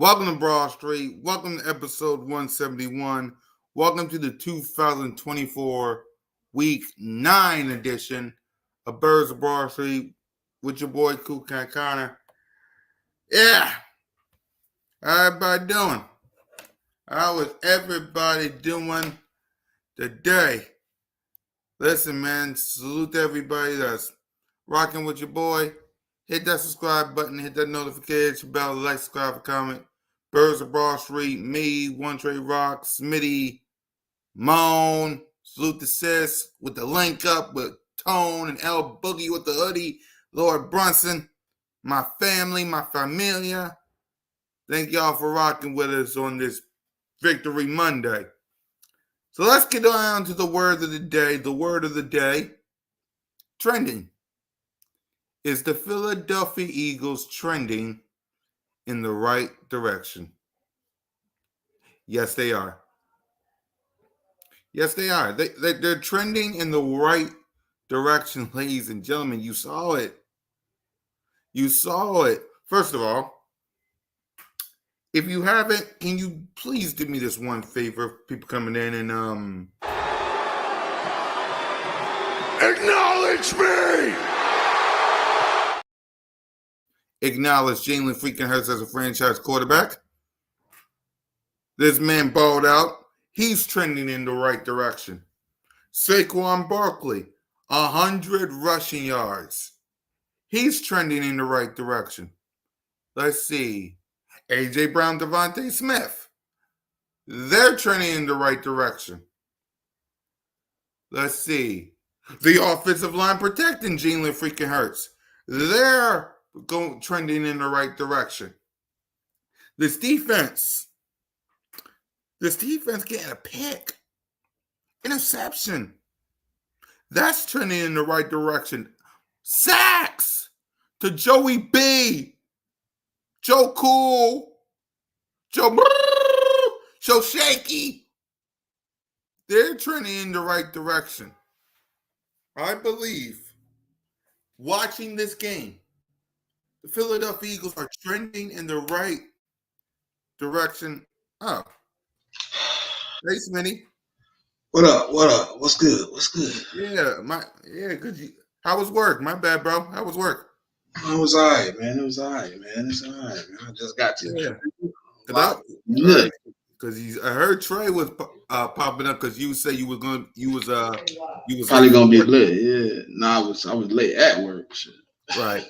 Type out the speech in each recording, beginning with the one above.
Welcome to Broad Street. Welcome to episode 171. Welcome to the 2024 Week 9 edition of Birds of Broad Street with your boy Kool Connor. Yeah. How everybody doing? How is everybody doing today? Listen, man, salute to everybody that's rocking with your boy. Hit that subscribe button, hit that notification bell, like, subscribe, comment. Birds of Broad Street, me, One Trey Rock, Smitty, Moan, salute to Sis with the link up with Tone and L Boogie with the hoodie, Lord Brunson, my family, my familia. Thank y'all for rocking with us on this Victory Monday. So let's get on to the word of the day. The word of the day, trending. Is the Philadelphia Eagles trending in the right direction? Yes, they are. Yes, they are. They're trending in the right direction, ladies and gentlemen. You saw it. You saw it. First of all, if you haven't, can you please do me this one favor? People coming in and acknowledge me. Acknowledge Jalen freaking Hurts as a franchise quarterback. This man balled out. He's trending in the right direction. Saquon Barkley, 100 rushing yards. He's trending in the right direction. Let's see. A.J. Brown, Devontae Smith. They're trending in the right direction. Let's see. The offensive line protecting Jalen freaking Hurts. They're trending in the right direction. This defense getting a pick. Interception. That's trending in the right direction. Sacks to Joey B. Joe Cool. Joe Shaky. They're trending in the right direction. I believe, watching this game, the Philadelphia Eagles are trending in the right direction. Oh. Hey, Smitty. What up? What up? What's good? What's good? Good. How was work? My bad, bro. How was work? It was all right, man. It's all right, man. I just got to Because I heard Trey was popping up because you said you was probably gonna be late. Yeah, no, I was late at work. Shit. Right.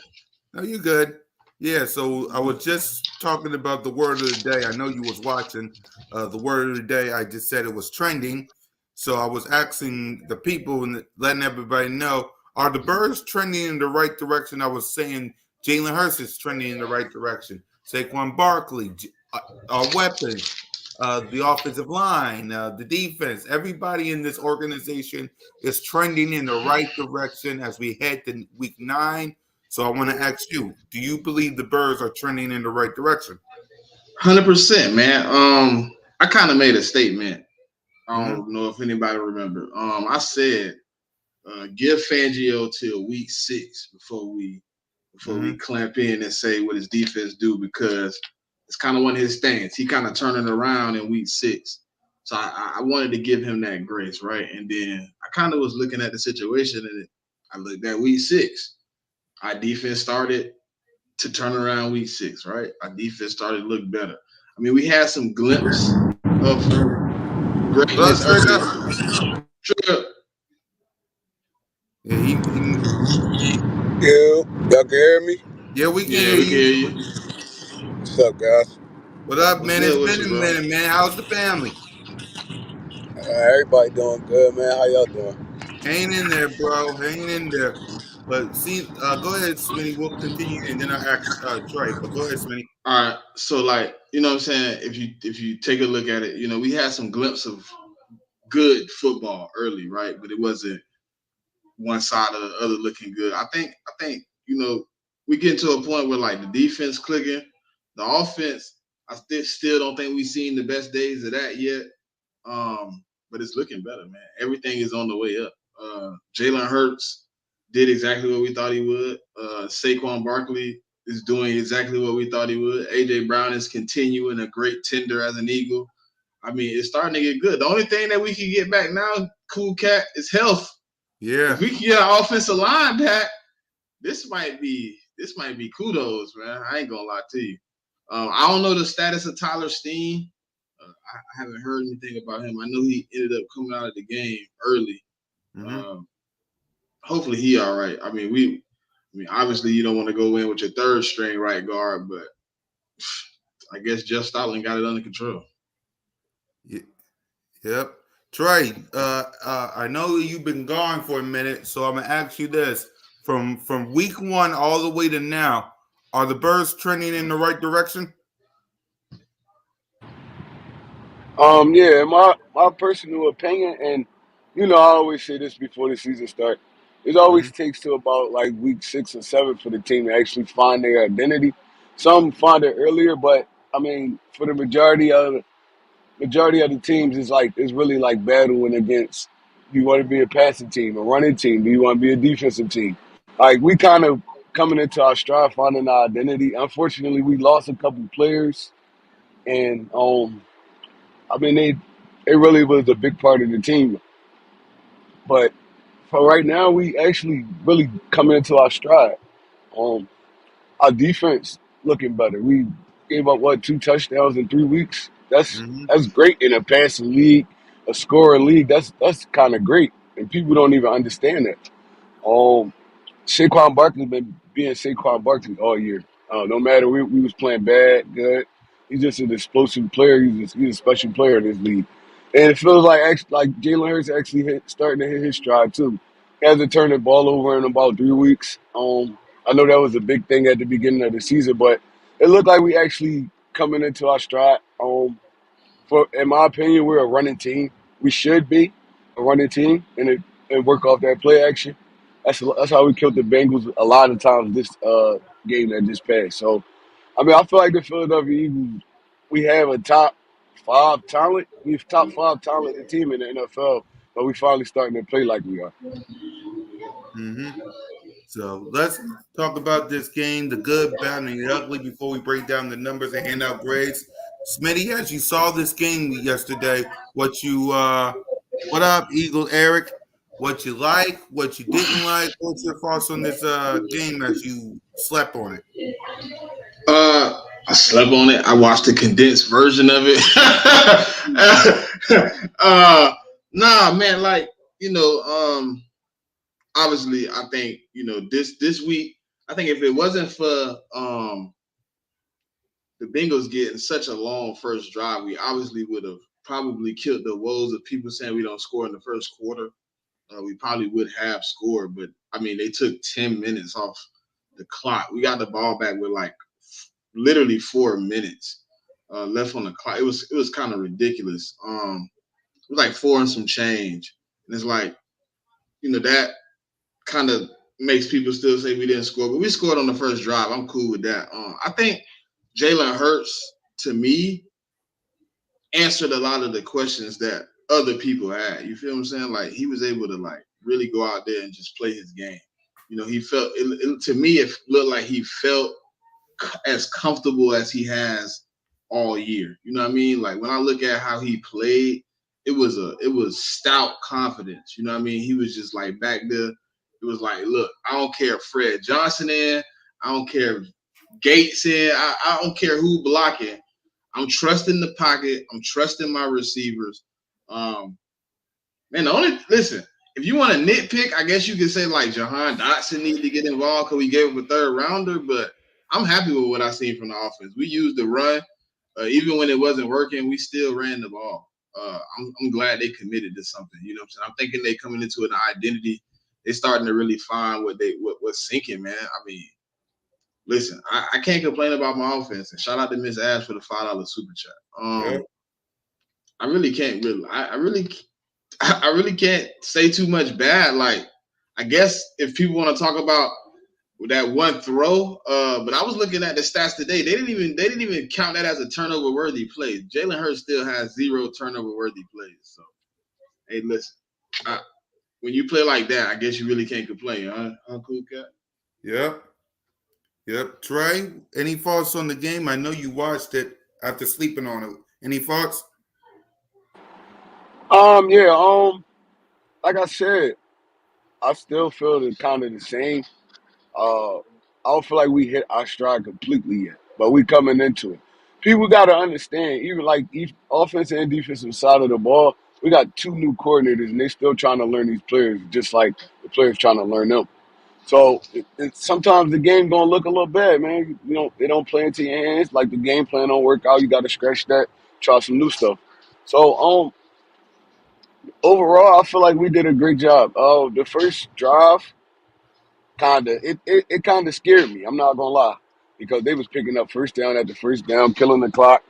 No, you good. Yeah. So I was just talking about the word of the day. I know you was watching the word of the day. I just said it was trending. So I was asking the people and letting everybody know, are the Birds trending in the right direction? I was saying Jalen Hurts is trending in the right direction. Saquon Barkley, our weapons, the offensive line, the defense, everybody in this organization is trending in the right direction as we head to week 9. So I want to ask you, do you believe the Birds are trending in the right direction? 100%, man. I kind of made a statement. I don't know if anybody remember. I said, give Fangio till week 6 before we clamp in and say what his defense do, because it's kind of one of his things. He kind of turning around in week 6. So I wanted to give him that grace, right? And then I kind of was looking at the situation, and I looked at week 6. Our defense started to turn around week 6, right? Our defense started to look better. I mean, we had some glimpse of greatness early. Sure. Yeah, y'all can hear me? Yeah, we can hear you. What's up, guys? What up, man? It's been a minute, man. How's the family? Everybody doing good, man. How y'all doing? Hanging in there, bro. Hanging in there. But see, go ahead, Smitty. We'll continue, and then I'll ask Trey. But go ahead, Smitty. All right. So, like, you know what I'm saying? If you take a look at it, you know, we had some glimpse of good football early, right? But it wasn't one side or the other looking good. I think, you know, we get to a point where, like, the defense clicking, the offense, I still don't think we've seen the best days of that yet. But it's looking better, man. Everything is on the way up. Jalen Hurts did exactly what we thought he would. Saquon Barkley is doing exactly what we thought he would. A.J. Brown is continuing a great tender as an Eagle. I mean, it's starting to get good. The only thing that we can get back now, Cool Cat, is health. Yeah. If we can get our offensive line back, this might be kudos, man. I ain't gonna lie to you. I don't know the status of Tyler Steen. I haven't heard anything about him. I know he ended up coming out of the game early. Hopefully he all right. I mean, obviously you don't want to go in with your third string right guard, but I guess Jeff Stoutland got it under control. Yep. Trey, I know you've been gone for a minute, so I'm gonna ask you this: from week 1 all the way to now, are the Birds trending in the right direction? Yeah, my personal opinion, and I always say this before the season starts. It always takes to about like week 6 or 7 for the team to actually find their identity. Some find it earlier, but I mean, for the majority of the teams, it's really like battling against. Do you want to be a passing team, a running team? Do you want to be a defensive team? Like we kind of coming into our stride, finding our identity. Unfortunately, we lost a couple players, and I mean, it really was a big part of the team. But for right now, we actually really coming into our stride. Um, our defense looking better. We gave up 2 touchdowns in 3 weeks. That's great in a passing league, a scoring league. That's kind of great, and people don't even understand that. Um, Saquon Barkley been being Saquon Barkley all year. No matter we was playing bad, good. He's just an explosive player. He's a special player in this league, and it feels like Jalen Hurts actually starting to hit his stride too. He hasn't turned the ball over in about 3 weeks. I know that was a big thing at the beginning of the season, but it looked like we actually coming into our stride. In my opinion, we're a running team. We should be a running team and work off that play action. That's how we killed the Bengals a lot of times this game that just passed. So I mean, I feel like the Philadelphia Eagles, we have a top 5 talent. We've top 5 talented team in the NFL, but we finally starting to play like we are. So let's talk about this game, the good, bad, and the ugly, before we break down the numbers and hand out grades. Smitty, as you saw this game yesterday, what up, Eagle Eric? What you like, what you didn't like? What's your thoughts on this game as you slept on it? I slept on it. I watched the condensed version of it. Nah, man, like, obviously I think, this week, I think if it wasn't for the Bengals getting such a long first drive, we obviously would have probably killed the woes of people saying we don't score in the first quarter. We probably would have scored, but I mean, they took 10 minutes off the clock. We got the ball back with like literally 4 minutes left on the clock. It was kind of ridiculous. It was like 4 and some change, and it's like, that kind of makes people still say we didn't score, but we scored on the first drive. I'm cool with that. I think Jalen Hurts, to me, answered a lot of the questions that other people had. You feel what I'm saying? Like, he was able to like really go out there and just play his game. He felt to me, it looked like he felt as comfortable as he has all year. You know what I mean? Like, when I look at how he played, it was stout confidence. You know what I mean? He was just like back there. It was like, look, I don't care if Fred Johnson in, I don't care if Gates in, I don't care who blocking. I'm trusting the pocket. I'm trusting my receivers. Man, listen, if you want to nitpick, I guess you could say like Jahan Dotson needed to get involved because we gave him a third rounder, but I'm happy with what I seen from the offense. We used the run. Even when it wasn't working, we still ran the ball. I'm glad they committed to something. You know what I'm saying? I'm thinking they coming into an identity. They starting to really find what's sinking, man. I mean, listen, I can't complain about my offense. And shout out to Miss Ash for the $5 super chat. I really can't I really can't say too much bad. Like, I guess if people want to talk about that one throw, but I was looking at the stats today. They didn't even count that as a turnover worthy play. Jalen Hurts still has 0 turnover worthy plays. So, hey, listen, when you play like that, I guess you really can't complain, huh? Cool Cat? Yeah. Yep. Trey, any thoughts on the game? I know you watched it after sleeping on it. Any thoughts? Yeah, like I said, I still feel kind of the same. Uh, I don't feel like we hit our stride completely yet, but we coming into it. People got to understand, even like offensive and defensive side of the ball, we got two new coordinators, and they still trying to learn these players, just like the players trying to learn them. So sometimes the game gonna look a little bad, man. You know, they don't play into your hands. Like the game plan don't work out. You got to scratch that, try some new stuff. So overall, I feel like we did a great job. The first drive, it kind of scared me. I'm not gonna lie, because they was picking up first down after first down, killing the clock,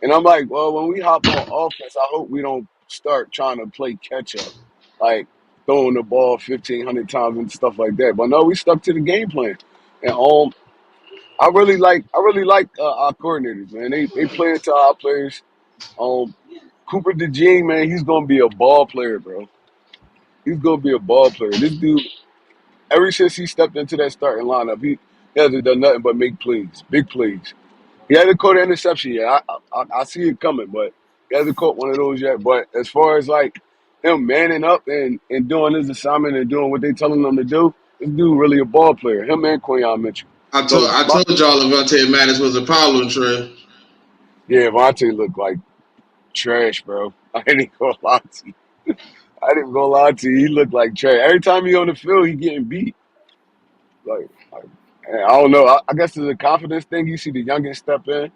and I'm like, well, when we hop on offense, I hope we don't start trying to play catch up, like throwing the ball 1,500 times and stuff like that. But no, we stuck to the game plan, and I really like our coordinators, man. They play into our players. Um, Cooper DeJean, man, he's gonna be a ball player, bro. He's gonna be a ball player. This dude, ever since he stepped into that starting lineup, he hasn't done nothing but make plays, big plays. He hasn't caught an interception yet. I see it coming, but he hasn't caught one of those yet. But as far as like him manning up and doing his assignment and doing what they telling him to do, this dude really a ball player. Him and Quinyon Mitchell. I told So I told y'all Levante Maddox was a problem, Trey. yeah, Vontae looked like trash, bro. I ain't even gonna lie to you. I ain't even gonna lie to you. He looked like trash. Every time he on the field, he getting beat. Like I don't know. I guess it's a confidence thing. You see the youngest step in,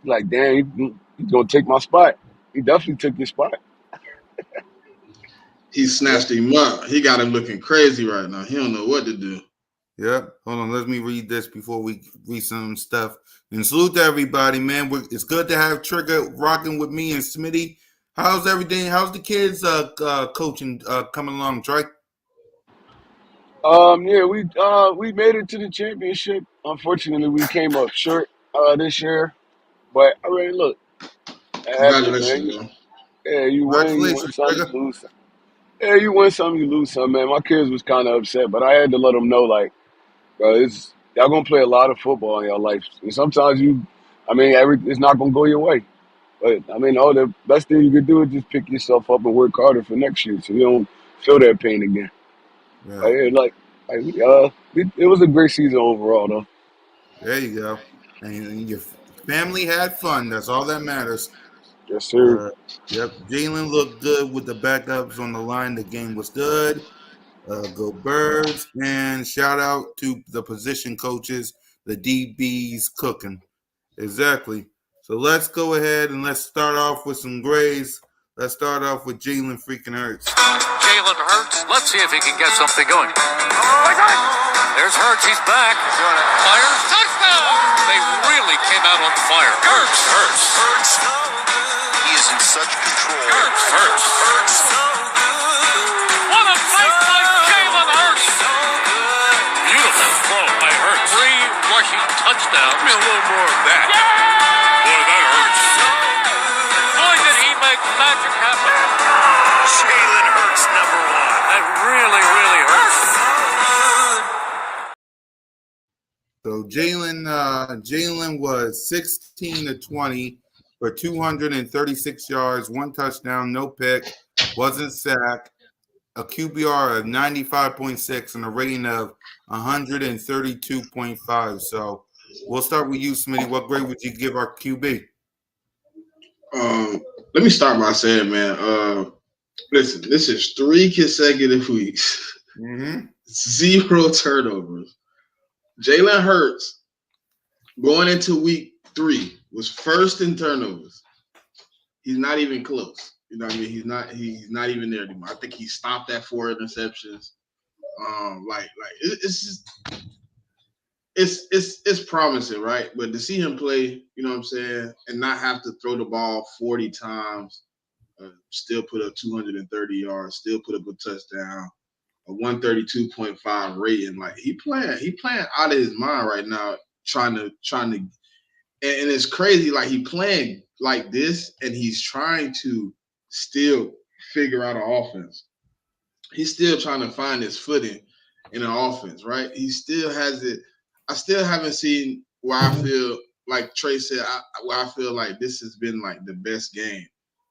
like, damn, he's gonna take my spot. He definitely took your spot. He Yep. snatched him up. He got him looking crazy right now. He don't know what to do. Yep. Hold on. Let me read this before we read some stuff. And salute to everybody, man. It's good to have Trigger rocking with me and Smitty. How's everything? How's the kids coaching coming along, Trey? Yeah, we made it to the championship. Unfortunately, we came up short this year. But I mean, look, it happens, man. Congratulations, though. Yeah, you win Congratulations, some, you Trigger. lose some. Yeah, you win some, you lose some, man. My kids was kind of upset, but I had to let them know, like, bro, y'all gonna play a lot of football in your life, and sometimes it's not gonna go your way. But I mean, all the best thing you could do is just pick yourself up and work harder for next year, so you don't feel that pain again. But Right. yeah, it was a great season overall, though. There you go. And your family had fun. That's all that matters. Yes, sir. Uh, yep. Jalen looked good with the backups on the line. The game was good. Go Birds. And shout out to the position coaches, the DBs cooking. Exactly. So let's go ahead and let's start off with some grades. Let's start off with Jalen freaking Hurts. Jalen Hurts. Let's see if he can get something going. There's Hurts. He's back. Fires. Touchdown. They really came out on fire. Hurts. He is in such control. Hurts. What a play by Jalen Hurts. Beautiful throw by Hurts. 3 rushing touchdowns. Give me a little more of that. Boy, that hurts. Boy, did he make magic happen. Jalen Hurts, number one. That really hurts. So Jalen was 16 to 20 for 236 yards, 1 touchdown, no pick, wasn't sacked, a QBR of 95.6 and a rating of 132.5. So we'll start with you, Smitty. What grade would you give our QB? Let me start by saying, man, listen, this is 3 consecutive weeks, Mm-hmm. 0 turnovers. Jalen Hurts going into week 3 was first in turnovers. He's not even close. You know what I mean? He's not even there anymore. I think he stopped at 4 interceptions. It's just it's promising, right? But to see him play, you know what I'm saying, and not have to throw the ball 40 times, still put up 230 yards, still put up a touchdown, a 132.5 rating. Like he playing out of his mind right now, trying to and it's crazy. Like he playing like this, and he's trying to still figure out an offense. He's still trying to find his footing in an offense, right? He still has it. I still haven't seen where I feel like Trey said. Where I feel like this has been like the best game.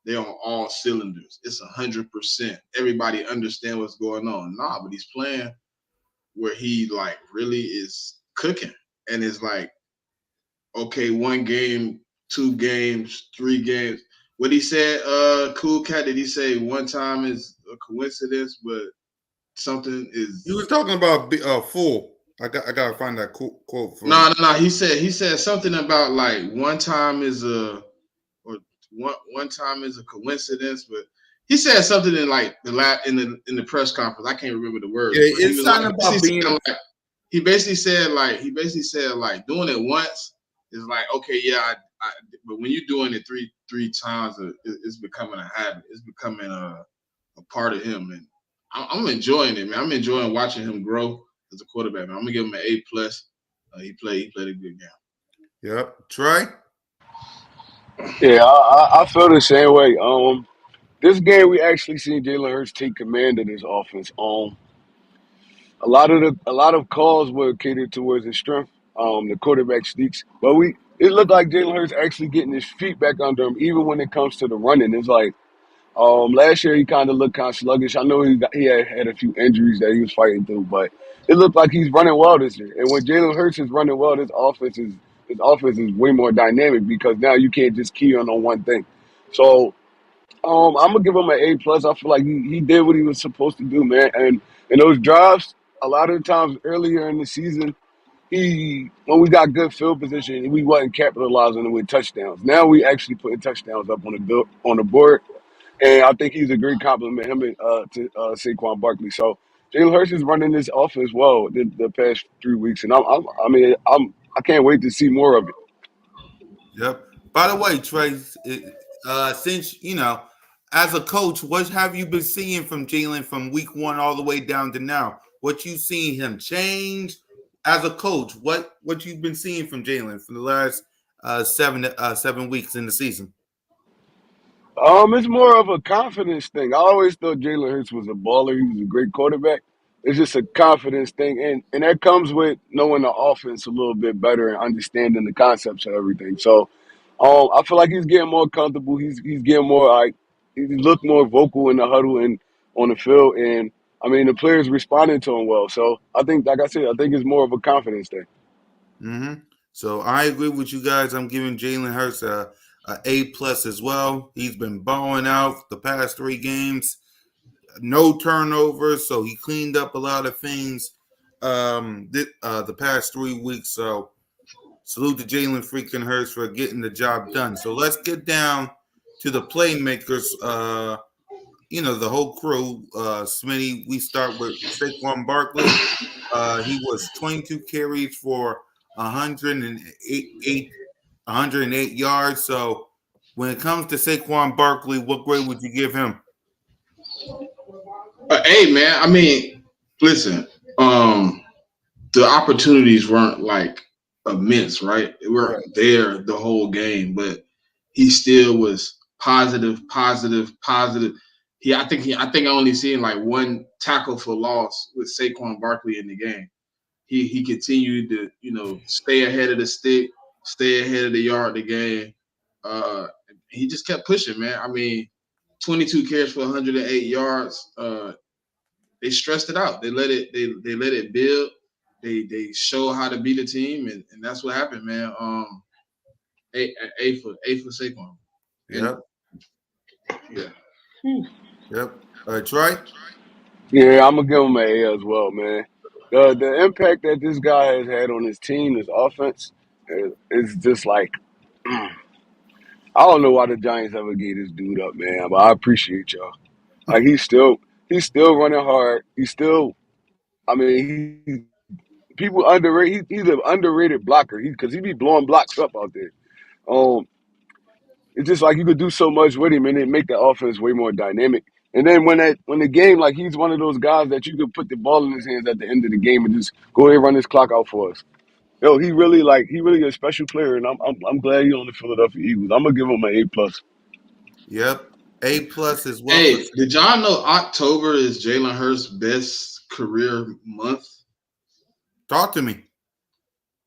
They're on all cylinders. It's 100%. Everybody understand what's going on. Nah, but he's playing where he like really is cooking, and it's like okay, 1 game, 2 games, 3 games. What he said, Cool Cat, did he say one time is a coincidence, but something is You was talking about full. I gotta find that quote from. no. He said something about like one time is a or one time is a coincidence, but he said something in like in the press conference. I can't remember the words, Yeah, but he it's was like something about being. he basically said like doing it once is like okay, yeah, but when you're doing it three times, it's becoming a habit. It's becoming a part of him, and I'm enjoying it, man. I'm enjoying watching him grow as a quarterback. Man. I'm gonna give him an A+. He played a good game. Yep, Trey. Yeah, I feel the same way. This game we actually seen Jalen Hurts take command of this offense. A lot of calls were catered towards his strength, the quarterback sneaks. But it looked like Jalen Hurts actually getting his feet back under him, even when it comes to the running. It's like last year he kind of looked kind of sluggish. I know he had a few injuries that he was fighting through, but it looked like he's running well this year. And when Jalen Hurts is running well, his offense is way more dynamic because now you can't just key on one thing. So I'm gonna give him an A+. I feel like he did what he was supposed to do, man. And in those drives, a lot of the times earlier in the season, when we got good field position, we wasn't capitalizing with touchdowns. Now we actually putting touchdowns up on the board, and I think he's a great compliment him and to Saquon Barkley. So Jalen Hurts is running this offense well the past 3 weeks, and I can't wait to see more of it. Yep. By the way, Trey, since as a coach, what have you been seeing from Jalen from week one all the way down to now? What you seen him change as a coach? What you've been seeing from Jalen for the last 7 weeks in the season? It's more of a confidence thing. I always thought Jalen Hurts was a baller. He was a great quarterback. It's just a confidence thing, and that comes with knowing the offense a little bit better and understanding the concepts of everything. So, I feel like he's getting more comfortable. He's getting more like he look more vocal in the huddle and on the field, and I mean the players responding to him well. So I think, like I said, I think it's more of a confidence thing. Mm-hmm. So I agree with you guys. I'm giving Jalen Hurts a A+ as well. He's been balling out the past 3 games. No turnovers, so he cleaned up a lot of things the past 3 weeks. So salute to Jalen freaking Hurts for getting the job done. So let's get down to the playmakers. The whole crew. Smitty, we start with Saquon Barkley. He was 22 carries for 108 yards. So when it comes to Saquon Barkley, what grade would you give him? Hey man, I mean, listen, the opportunities weren't like immense, right? They weren't there the whole game, but he still was positive, positive, positive. I think I only seen like one tackle for loss with Saquon Barkley in the game. He continued to, stay ahead of the stick, stay ahead of the yard of the game. He just kept pushing, man. I mean, 22 carries for 108 yards. They stressed it out. They let it build. They show how to beat a team, and that's what happened, man. A for Saquon. And Yep. yeah. Yep. Troy? Yeah, I'm gonna give him an A as well, man. The impact that this guy has had on his team, his offense, is just like I don't know why the Giants ever gave this dude up, man. But I appreciate y'all. Like he's still running hard. He's still, I mean, people underrate. He's an underrated blocker. Because he be blowing blocks up out there. Um, it's just like you could do so much with him and it make the offense way more dynamic. And then when the game, like he's one of those guys that you could put the ball in his hands at the end of the game and just go ahead and run this clock out for us. Yo, he really a special player, and I'm glad he's on the Philadelphia Eagles. I'm gonna give him an A+. Yep. A+ as well for Hey, did y'all know October is Jalen Hurts' best career month? talk to me.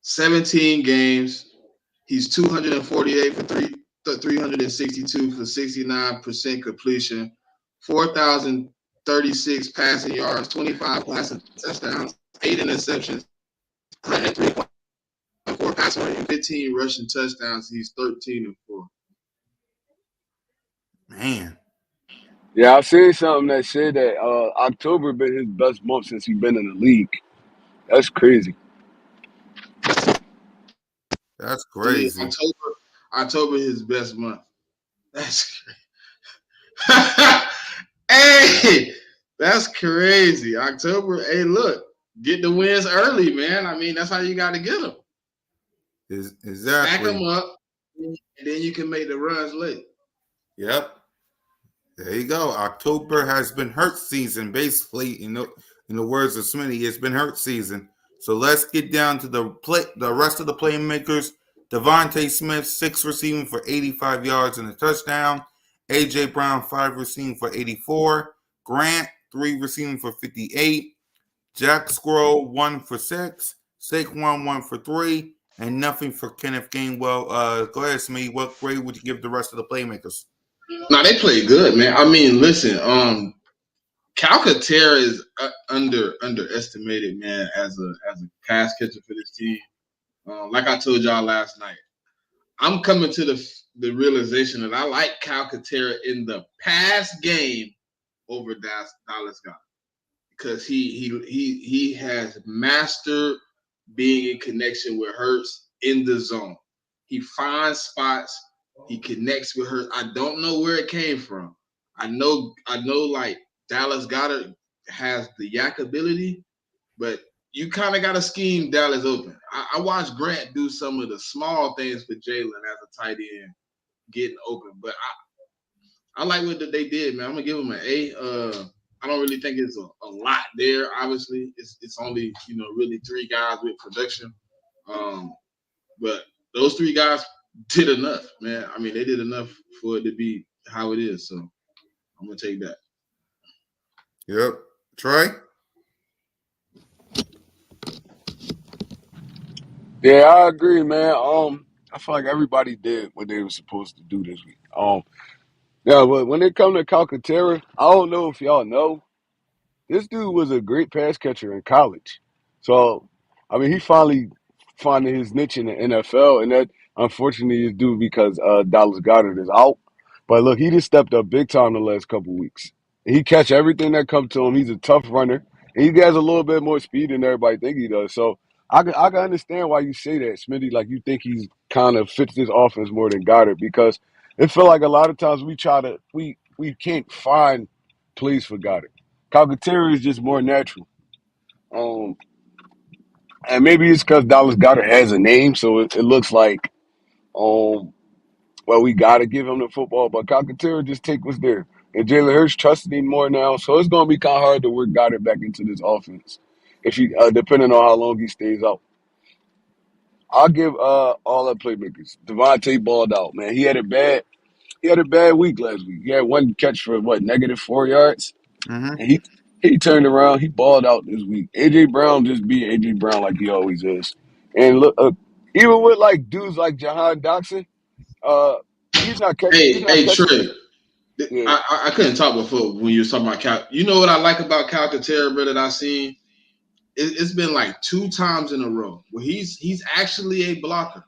17 games. He's 248 for 362 for 69% completion, 4,036 passing yards, 25 passing touchdowns, 8 interceptions, 103.4 passing rate, and 15 rushing touchdowns. He's 13-4. Man, Yeah, I seen something that said that October been his best month since he's been in the league. That's crazy. that's See, crazy. October his best month. That's hey, that's crazy. October. Hey, look, get the wins early, man. I mean, that's how you got to get them. Stack Exactly. them up, and then you can make the runs late. Yep. There you go. October has been hurt season, basically. In the words of Smitty, it's been hurt season. So let's get down to the rest of the playmakers. Devontae Smith, 6 receiving for 85 yards and a touchdown. AJ Brown, 5 receiving for 84. Grant, 3 receiving for 58. Jack Squirrel, 1 for 6. Saquon, 1 for 3. And nothing for Kenneth Gainwell. Go ahead, Smitty. What grade would you give the rest of the playmakers? Now they play good, man. I mean, listen, Calcaterra is underestimated, man, as a pass catcher for this team. Like I told y'all last night, I'm coming to the realization that I like Calcaterra in the pass game over Dallas Goedert because he has mastered being in connection with Hurts in the zone. He finds spots. He connects with Hurts. I don't know where it came from. I know like Dallas Goedert has the yak ability, but you kind of got to scheme Dallas open. I watched Grant do some of the small things for Jalen as a tight end, getting open. But I like what they did, man. I'm gonna give them an A. I don't really think it's a lot there. Obviously, it's only really 3 guys with production, but those 3 guys did enough, man. I mean, they did enough for it to be how it is. So I'm gonna take that. Yep. Troy? Yeah, I agree, man. I feel like everybody did what they were supposed to do this week. Yeah, but when it comes to Calcaterra, I don't know if y'all know, this dude was a great pass catcher in college. So, I mean, he finally finding his niche in the NFL, and that unfortunately is due because Dallas Goedert is out. But look, he just stepped up big time the last couple of weeks. He catch everything that comes to him. He's a tough runner, and he has a little bit more speed than everybody think he does. So I can understand why you say that, Smitty. Like you think he's kind of fits this offense more than Goddard because it feel like a lot of times we can't find plays for Goddard. Calcaterra is just more natural. Um, and maybe it's because Dallas Goddard has a name, so it looks like, well, we got to give him the football. But Calcaterra just take what's there. And Jalen Hurts trusting him more now, so it's going to be kind of hard to work Goddard back into this offense if he, depending on how long he stays out. I'll give all the playmakers. Devontae balled out, man. He had a bad week last week. He had 1 catch for what, -4 yards. Mm-hmm. And he turned around. He balled out this week. AJ Brown just being AJ Brown like he always is. And look, even with like dudes like Jahan Dotson, uh, he's not catching. He's not Hey, catching. Trey. Yeah, I couldn't talk before when you was talking about Cal. You know what I like about Calcaterra, bro, that I seen? It's been like 2 times in a row where he's actually a blocker.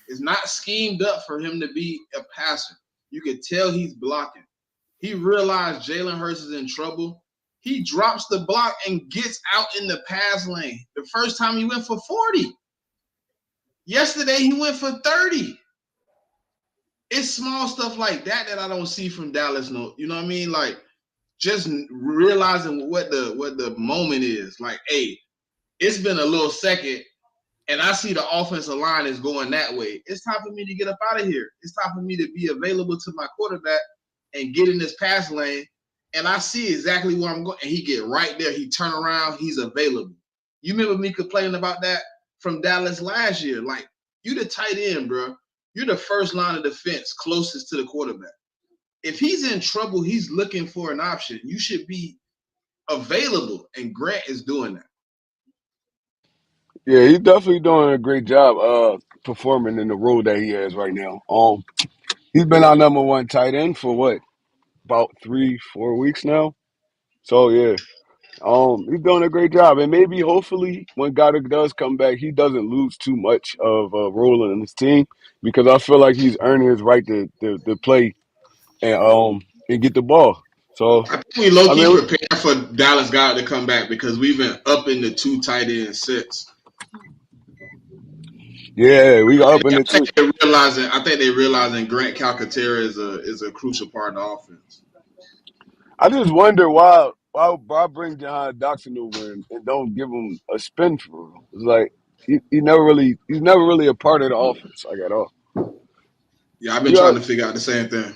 It's not schemed up for him to be a passer. You could tell he's blocking. He realized Jalen Hurts is in trouble. He drops the block and gets out in the pass lane. The first time he went for 40. Yesterday he went for 30. It's small stuff like that I don't see from Dallas. No, you know what I mean? Like just realizing what the moment is. Like, hey, it's been a little second, and I see the offensive line is going that way. It's time for me to get up out of here. It's time for me to be available to my quarterback and get in this pass lane. And I see exactly where I'm going. And he get right there. He turn around. He's available. You remember me complaining about that from Dallas last year? Like, you the tight end, bro. You're the first line of defense closest to the quarterback. If he's in trouble, he's looking for an option. You should be available. And Grant is doing that. Yeah, he's definitely doing a great job performing in the role that he has right now. He's been our number one tight end for what, about 3-4 weeks now. So yeah. He's doing a great job, and maybe hopefully when Goddard does come back, he doesn't lose too much of a role in his team because I feel like he's earning his right to play and get the ball. So I think we low I key mean, prepared for Dallas Goddard to come back because we've been up in the 2 tight end sets. yeah, we got up in the two. I think they're realizing Grant Calcaterra is a crucial part of the offense. I just wonder why bring John Doxson over and don't give him a spin for him. It's like he's never really a part of the offense like at all. Yeah, I've been You trying al- to figure out the same thing.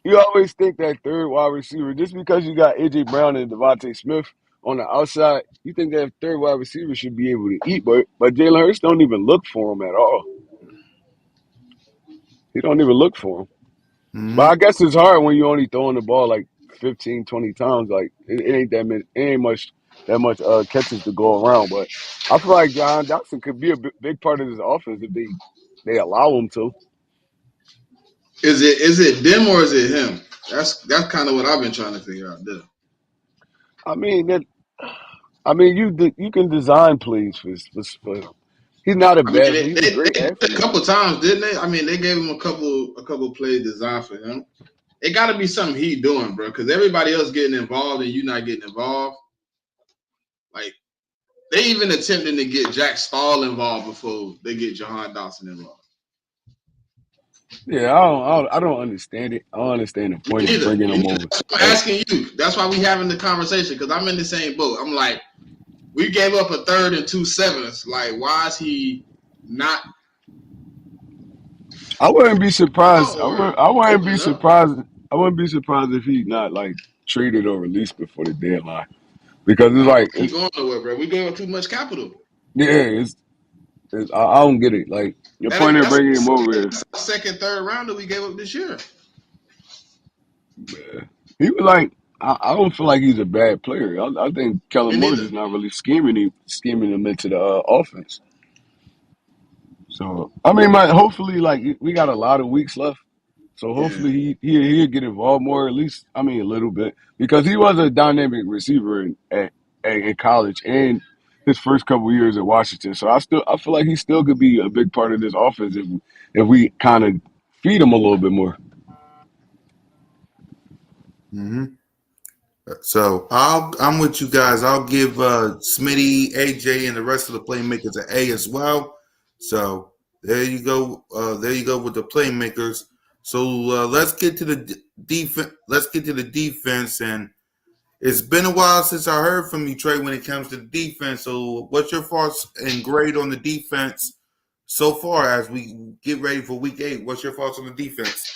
you always think that third wide receiver just because you got AJ Brown and Devontae Smith on the outside, you think that third wide receiver should be able to eat, but Jalen Hurts don't even look for him at all. He don't even look for him. But Mm-hmm. I guess it's hard when you only throwing the ball like 15, 20 times. Like it ain't it ain't much catches to go around. But I feel like John Johnson could be a big part of this offense if they allow him to. Is it them or is it him? That's kind of what I've been trying to figure out. There. I mean that. I mean you can design plays for him. He's not a I mean, bad. they, He's a they, great they did it a athlete. couple times, didn't they? I mean, they gave him a couple plays designed for him. It got to be something he doing, bro, because everybody else getting involved and you not getting involved. Like they even attempting to get Jack Stahl involved before they get Jahan Dawson involved. Yeah, I don't understand it. I don't understand the point of bringing Me him neither. over. That's why I'm Like, asking you. That's why we having the conversation because I'm in the same boat. I'm like, we gave up a third and 2 7s. Like, why is he not I wouldn't be surprised. or I wouldn't be opening up? surprised. I wouldn't be surprised if he's not like traded or released before the deadline. Because it's Nah, like he going nowhere, bro. We gave up too much capital. yeah, I don't get it. Like your point of That's bringing him over is a second, third rounder we gave up this year. he was like I don't feel like he's a bad player. I think Me Kellen Moore's neither. just not really scheming him into the offense. So I mean, hopefully, like we got a lot of weeks left. So Yeah. hopefully he'll get involved more, at least I mean a little bit, because he was a dynamic receiver in college and his first couple years at Washington. So I feel like he still could be a big part of this offense if we kind of feed him a little bit more. Mm-hmm. So I'm with you guys. I'll give Smitty, AJ, and the rest of the playmakers an A as well. So there you go. There you go with the playmakers. So let's get to the defense. Let's get to the defense. And it's been a while since I heard from you, Trey, when it comes to the defense. So what's your thoughts and grade on the defense so far as we get ready for Week 8? What's your thoughts on the defense?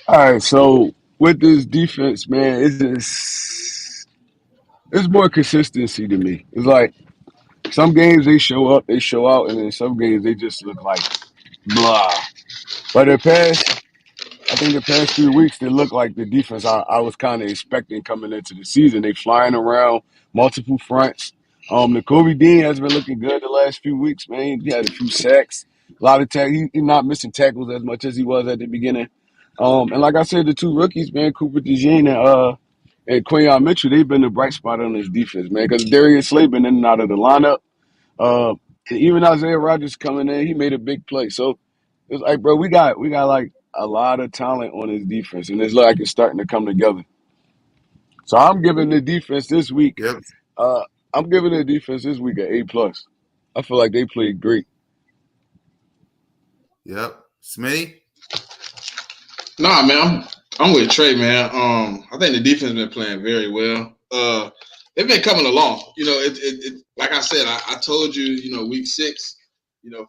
All right, so with this defense, man, it's more consistency to me. It's like some games they show up, they show out, and then some games they just look like blah. But I think the past 3 weeks they look like the defense I was kind of expecting coming into the season. They flying around multiple fronts. The Kobe Dean has been looking good the last few weeks, man. He had a few sacks, a lot of He's not missing tackles as much as he was at the beginning. And like I said, the two rookies, man, Cooper DeJean and Quayon Mitchell, they've been the bright spot on this defense, man. Because Darius Slay been in and out of the lineup. Uh, and even Isaiah Rodgers coming in, he made a big play. So it's like, bro, we got like a lot of talent on his defense, and it's like it's starting to come together. So I'm giving the defense this week. Yep. Uh, I'm giving the defense this week an A+. I feel like they played great. Yep. Smitty? Nah, man, I'm with Trey, man. I think the defense been playing very well. They've been coming along. You know, it like I said, I told you, week 6,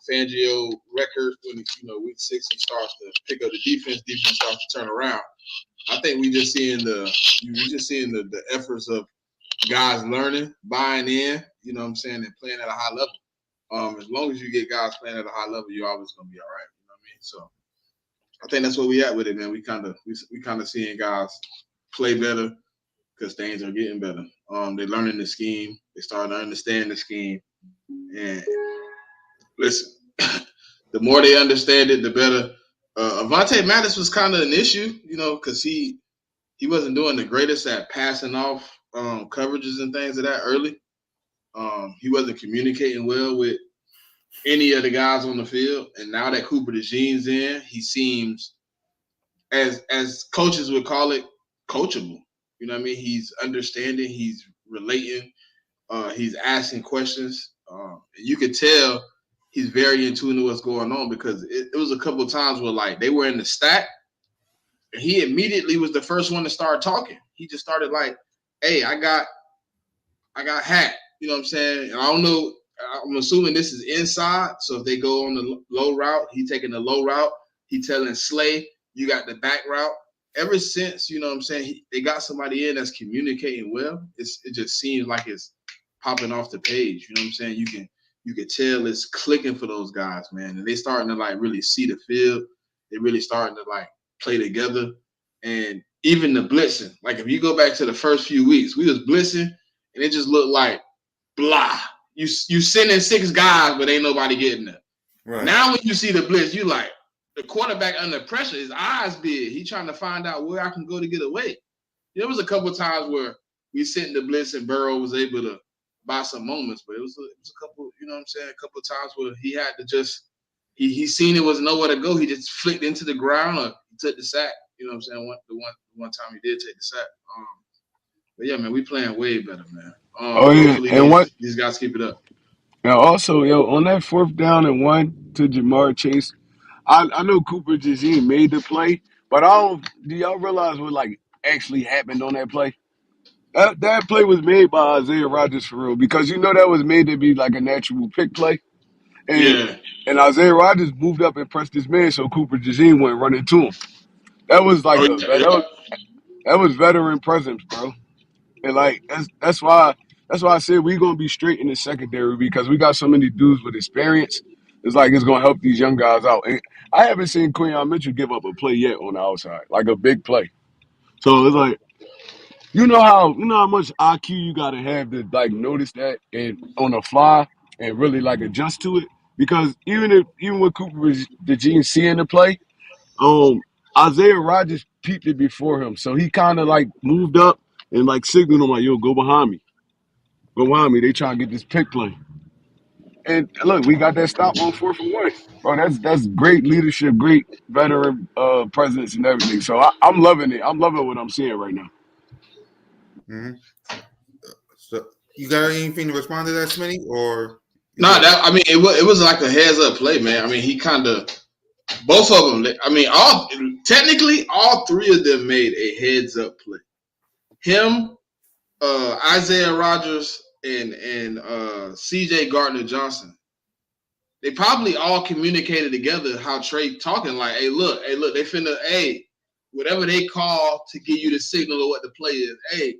Fangio record when week 6 he starts to pick up the defense starts to turn around. I think we just seeing the efforts of guys learning, buying in, you know what I'm saying, and playing at a high level. As long as you get guys playing at a high level, you're always gonna be all right. You know what I mean? So I think that's where we at with it, man. We kind of seeing guys play better because things are getting better. They're learning the scheme. They starting to understand the scheme, And listen, the more they understand it, the better. Avonte Maddox was kind of an issue, because he wasn't doing the greatest at passing off coverages and things of that early. He wasn't communicating well with any of the guys on the field. And now that Cooper DeJean's in, he seems, as coaches would call it, coachable. You know what I mean? He's understanding, he's relating, he's asking questions. You could tell he's very in tune to what's going on, because it was a couple of times where, like, they were in the stack, and he immediately was the first one to start talking. He just started like, "Hey, I got hacked." You know what I'm saying? And I don't know. I'm assuming this is inside. So if they go on the low route, he taking the low route. He telling Slay, "You got the back route." Ever since, you know what I'm saying, they got somebody in that's communicating well. It just seems like it's popping off the page. You know what I'm saying? You can tell it's clicking for those guys, man. And they starting to, like, really see the field. They really starting to, like, play together. And even the blitzing. Like, if you go back to the first few weeks, we was blitzing, and it just looked like blah. You sending 6 guys, but ain't nobody getting there. Right. Now when you see the blitz, you like, the quarterback under pressure, his eyes big. He trying to find out where I can go to get away. There was a couple of times where we sent the blitz and Burrow was able to buy some moments, but it was a couple, you know what I'm saying, a couple of times where he had to just, he seen it was nowhere to go. He just flicked into the ground or he took the sack. You know what I'm saying? The one time he did take the sack. But yeah, man, we playing way better, man. Hopefully these guys keep it up. Now also, on that 4th down and 1 to Jamar Chase, I know Cooper DeJean made the play, but do y'all realize what, like, actually happened on that play? That play was made by Isaiah Rodgers for real, because that was made to be like a natural pick play. And Isaiah Rodgers moved up and pressed his man so Cooper DeJean went running to him. That was like that was veteran presence, bro. And, like, that's why I said we're gonna be straight in the secondary, because we got so many dudes with experience. It's like it's gonna help these young guys out. And I haven't seen Quinyon Mitchell give up a play yet on the outside, like a big play. So it's like, how much IQ you gotta have to, like, notice that and on the fly and really, like, adjust to it. Because even when Cooper was the gene seeing the play, Isaiah Rodgers peeped it before him, so he kind of, like, moved up and, like, signaled him like, "Yo, go behind me, go behind me." They trying to get this pick play, and look, we got that stop on 4th and 1, bro. That's great leadership, great veteran presence and everything. So I'm loving it. I'm loving what I'm seeing right now. Mm-hmm. So you got anything to respond to that, Smitty? Or no? It was like a heads up play, man. I mean, he kind of, both of them. I mean, all 3 of them made a heads up play. Him, Isaiah Rodgers, and C.J. Gardner-Johnson. They probably all communicated together how Trey talking, like, hey, look, they finna, hey, whatever they call to give you the signal of what the play is. Hey,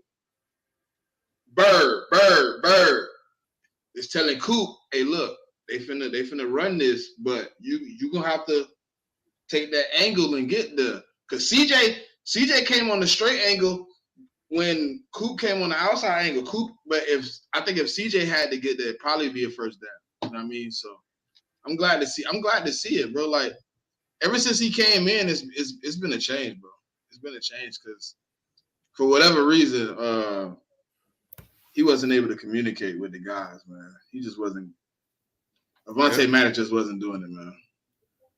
bird. It's telling Coop, hey, look, they finna run this, but you gonna have to take that angle and get there. Because CJ came on the straight angle when Coop came on the outside angle. But if CJ had to get there, it'd probably be a first down. You know what I mean? So I'm glad to see it, bro. Like, ever since he came in, it's been a change, bro. It's been a change because for whatever reason, he wasn't able to communicate with the guys, man. He just wasn't. Avonte Maddox just wasn't doing it, man.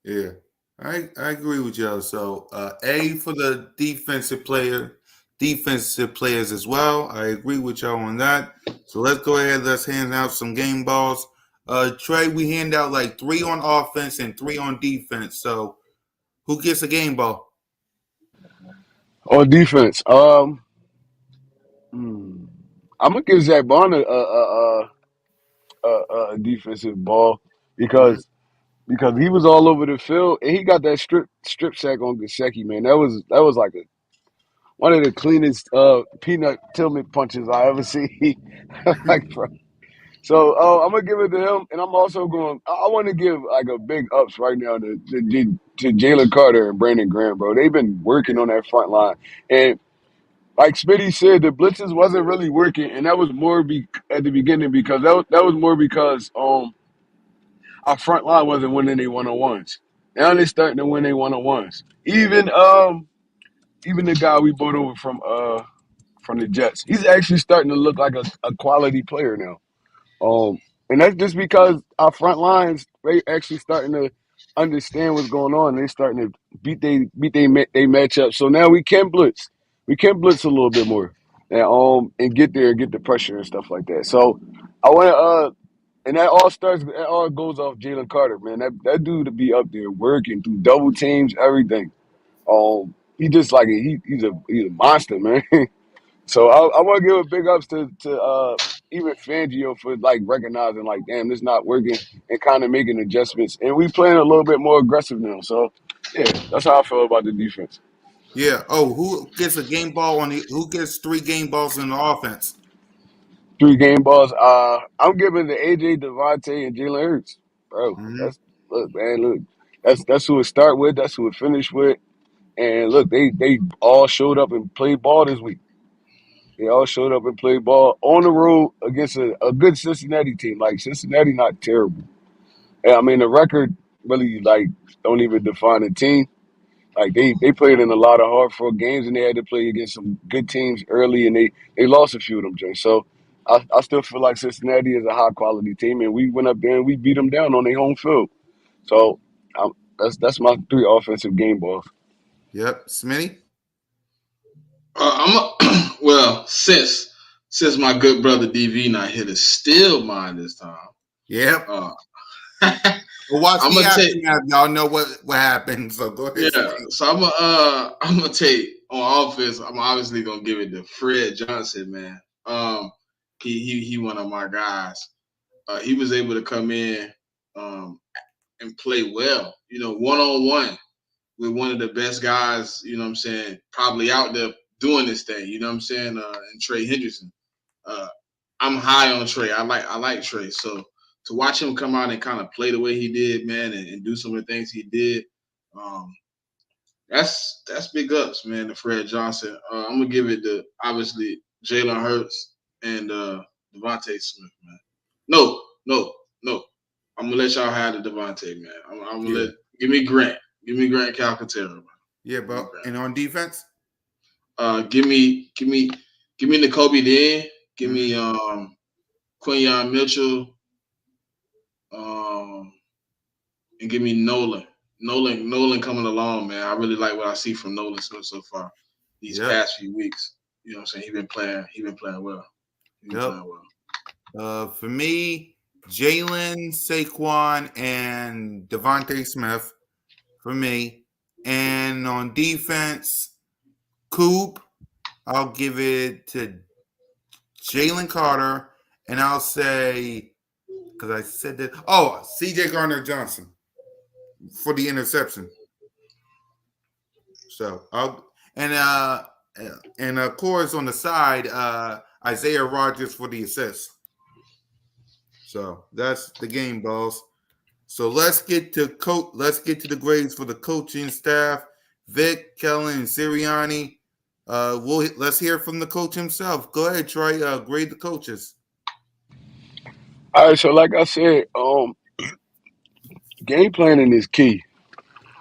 Yeah, I agree with y'all. So A for the defensive players as well. I agree with y'all on that. So let's go ahead. Let's hand out some game balls. Trey, we hand out like 3 on offense and 3 on defense. So who gets a game ball? On defense, I'm gonna give Zach Bond a defensive ball because he was all over the field and he got that strip sack on Gesicki, man. That was like one of the cleanest peanut Tillman punches I ever see. Like, bro. So I'm gonna give it to him, and I'm also going. I want to give like a big ups right now to Jalen Carter and Brandon Graham, bro. They've been working on that front line, and like Smitty said, the blitzes wasn't really working, and that was more at the beginning because that was more because our front line wasn't winning they 1-on-ones. Now they're starting to win they 1-on-ones. Even the guy we brought over from the Jets, he's actually starting to look like a quality player now. And that's just because our front lines they actually starting to understand what's going on. They're starting to they match up. So now we can blitz a little bit more, and get there, get the pressure and stuff like that. So I want to and that all goes off Jalen Carter, man. That dude to be up there working through double teams, everything. He just like he's a monster, man. So I want to give a big ups to even Fangio for like recognizing like, damn, this not working and kind of making adjustments. And we playing a little bit more aggressive now. So yeah, that's how I feel about the defense. Yeah. Oh, who gets a game ball on the? Who gets 3 game balls in the offense? 3 game balls. I'm giving the AJ Devontae and Jalen Hurts, bro. Hmm. Look. That's who it start with. That's who it finish with. And look, they all showed up and played ball this week. They all showed up and played ball on the road against a good Cincinnati team. Like Cincinnati, not terrible. And, I mean, the record really like don't even define a team. Like they played in a lot of hard fought games and they had to play against some good teams early and they lost a few of them, Jay. So I still feel like Cincinnati is a high quality team and we went up there and we beat them down on their home field. So that's my 3 offensive game balls. Yep. Smitty. Well, since my good brother DV not here to steal mine this time, Yep. uh, Well, watch I'm the gonna take aftermath. Y'all know what happened. So go ahead. yeah. Smitty. So I'm gonna take on offense. I'm obviously gonna give it to Fred Johnson, man. He one of my guys. He was able to come in um and play well. You know, 1-on-1 with one of the best guys. You know what I'm saying? Probably out there doing this thing. You know what I'm saying? And Trey Henderson. Uh, I'm high on Trey. I like Trey. So to watch him come out and kind of play the way he did, man, and do some of the things he did, um, that's big ups, man. To Fred Johnson. I'm gonna give it to obviously Jalen Hurts and Devontae Smith, man. No. I'm gonna let y'all have the Devontae, man. I'm gonna Yeah. give me Grant. Give me Grant Calcaterra, man. Yeah, Give me but Grant. and on defense. Give me N'Kobe Dean. Give me Hmm. Quinyon Mitchell. Um, and give me Nolan. Nolan coming along, man. I really like what I see from Nolan Smith so far these Yep. past few weeks. You know what I'm saying? He been playing well. He been Yep. playing well. For me, Jalen, Saquon, and Devontae Smith. For me, and on defense, Coop. I'll give it to Jalen Carter, and I'll say because I said that. Oh, C.J. Garner Johnson for the interception. So I'll and of course on the side, Isaiah Rogers for the assist. So that's the game, balls. So let's get to Let's get to the grades for the coaching staff, Vic, Kellen, and Sirianni. Let's hear from the coach himself. Go ahead, Trey. Grade the coaches. All right, so like I said, game planning is key.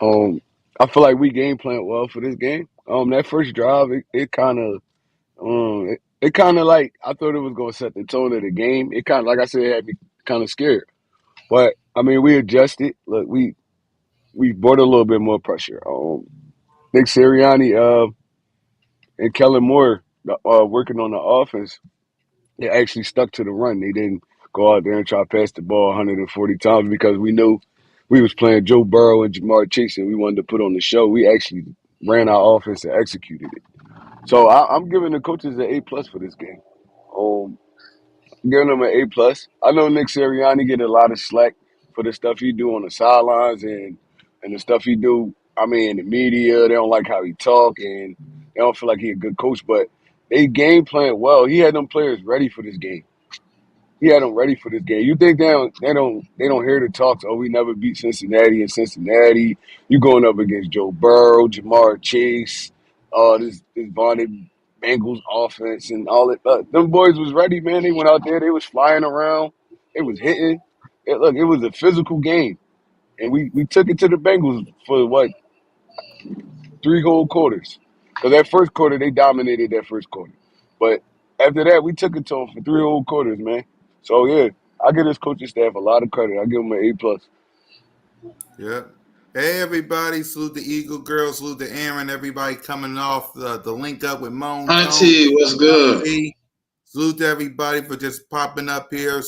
I feel like we game planned well for this game. That first drive, it kind of, it kind of like I thought it was gonna set the tone of the game. It kind of, like I said, it had me kind of scared. But I mean, we adjusted. Look, we brought a little bit more pressure. Nick Sirianni, and Kellen Moore, working on the offense, they actually stuck to the run. They didn't go out there and try to pass the ball 140 times because we knew we was playing Joe Burrow and Jamar Chase and we wanted to put on the show. We actually ran our offense and executed it. So I'm giving the coaches an A+ for this game. Um, giving them an A+. I know Nick Sirianni get a lot of slack for the stuff he do on the sidelines and the stuff he do. I mean, in the media, they don't like how he talk and they don't feel like he a good coach. But they game plan well. He had them players ready for this game. He had them ready for this game. You think they don't hear the talks? Oh, we never beat Cincinnati in Cincinnati. You going up against Joe Burrow, Jamar Chase, this Vonnie. Bengals offense and all it. Them boys was ready, man. They went out there. They was flying around. It was hitting. It was a physical game, and we took it to the Bengals for what 3 whole quarters. Because that first quarter they dominated that first quarter, but after that we took it to them for 3 whole quarters, man. So yeah, I give this coaching staff a lot of credit. I give them an A+. Yep. Hey everybody, salute the Eagle Girls, salute the Aaron, everybody coming off the link up with Moan Tone, Auntie, what's good? LB. Salute to everybody for just popping up here.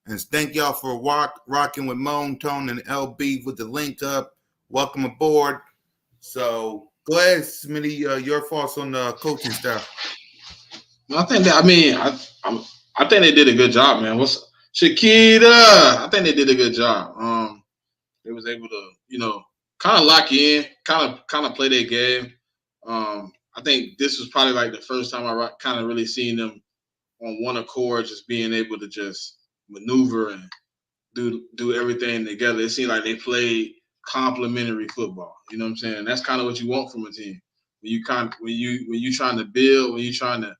And thank y'all for rocking with Moan Tone and LB with the link up. Welcome aboard. So go ahead, Smitty, your thoughts on the coaching staff. I think that I think they did a good job, man. What's Shakita? I think they did a good job. They was able to, kind of lock in, kind of play their game. I think this was probably like the first time I kind of really seen them on one accord, just being able to just maneuver and do everything together. It seemed like they played complementary football. You know what I'm saying? That's kind of what you want from a team. When you trying to build, when you trying to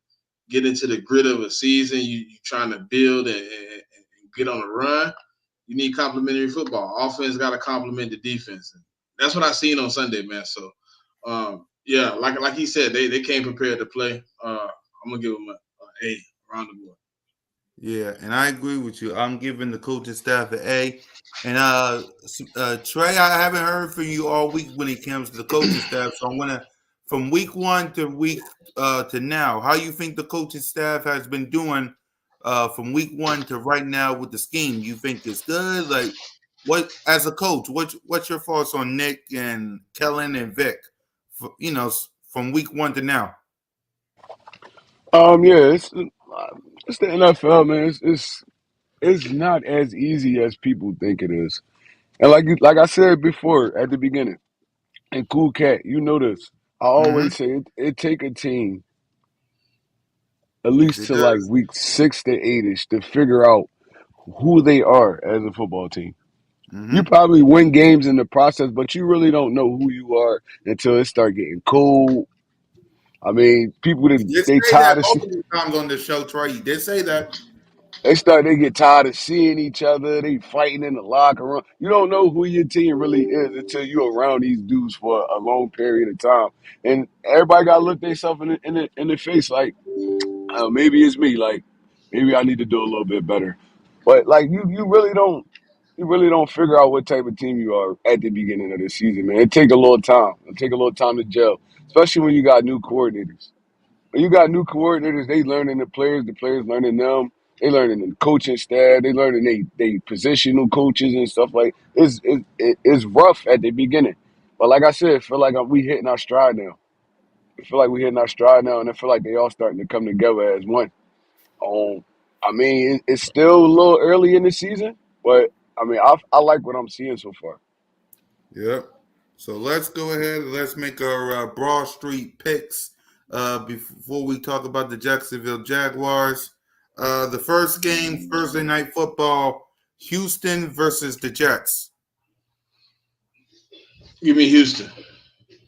get into the grit of a season, you trying to build and get on a run. You need complementary football. Offense got to complement the defense. And that's what I seen on Sunday, man. So, yeah, like he said, they came prepared to play. I'm gonna give them an A around the board. Yeah, and I agree with you. I'm giving the coaching staff an A. And Trey, I haven't heard from you all week when it comes to the coaching staff. So I want to, from week one to week to now, how you think the coaching staff has been doing from week one to right now with the scheme? You think it's good? Like, what as a coach? What's your thoughts on Nick and Kellen and Vic? From week one to now. Yeah, it's the NFL, man. It's not as easy as people think it is. And like I said before at the beginning, and Cool Cat, you know this. I Mm-hmm. always say it take a team at least It to like does. week 6 to 8ish to figure out who they are as a football team. You Mm-hmm. probably win games in the process, but you really don't know who you are until it start getting cold. I mean, people You did they say that tired of multiple times on the show, Trey. You did say that. they get tired of seeing each other. They fighting in the locker room. You don't know who your team really is until you're around these dudes for a long period of time. And everybody got to look themselves in the face like, maybe it's me. Like, maybe I need to do a little bit better. But like, you really don't figure out what type of team you are at the beginning of the season, man. It take a little time. It take a little time to gel, especially when you got new coordinators. When you got new coordinators, they learning the players learning them. They learning the coaching staff. They learning they positional coaches and stuff like. It's rough at the beginning, but like I said, I feel like we hitting our stride now. I feel like we hitting our stride now, and I feel like they all starting to come together as one. Um, I mean, it's still a little early in the season, but I mean, I like what I'm seeing so far. Yep. So let's go ahead and let's make our Broad Street picks before we talk about the Jacksonville Jaguars. The first game, Thursday night football, Houston versus the Jets. Give me Houston.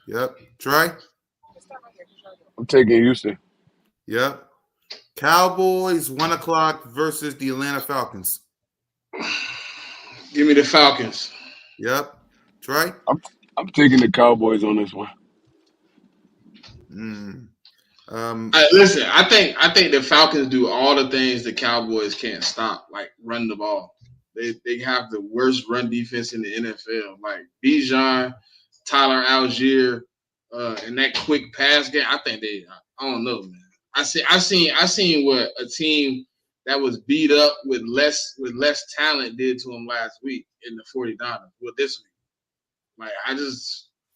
Yep. Trey? I'm taking Houston. Yep. Cowboys, 1 o'clock versus the Atlanta Falcons. Give me the Falcons. Yep. Trey? I'm taking the Cowboys on this one. Mm. Listen, I think the Falcons do all the things the Cowboys can't stop, like run the ball. They have the worst run defense in the NFL. Like Bijan, Tyler Algier, and that quick pass game. I think I don't know, man. I seen what a team that was beat up with less talent did to them last week in the 49ers. Well, this week, like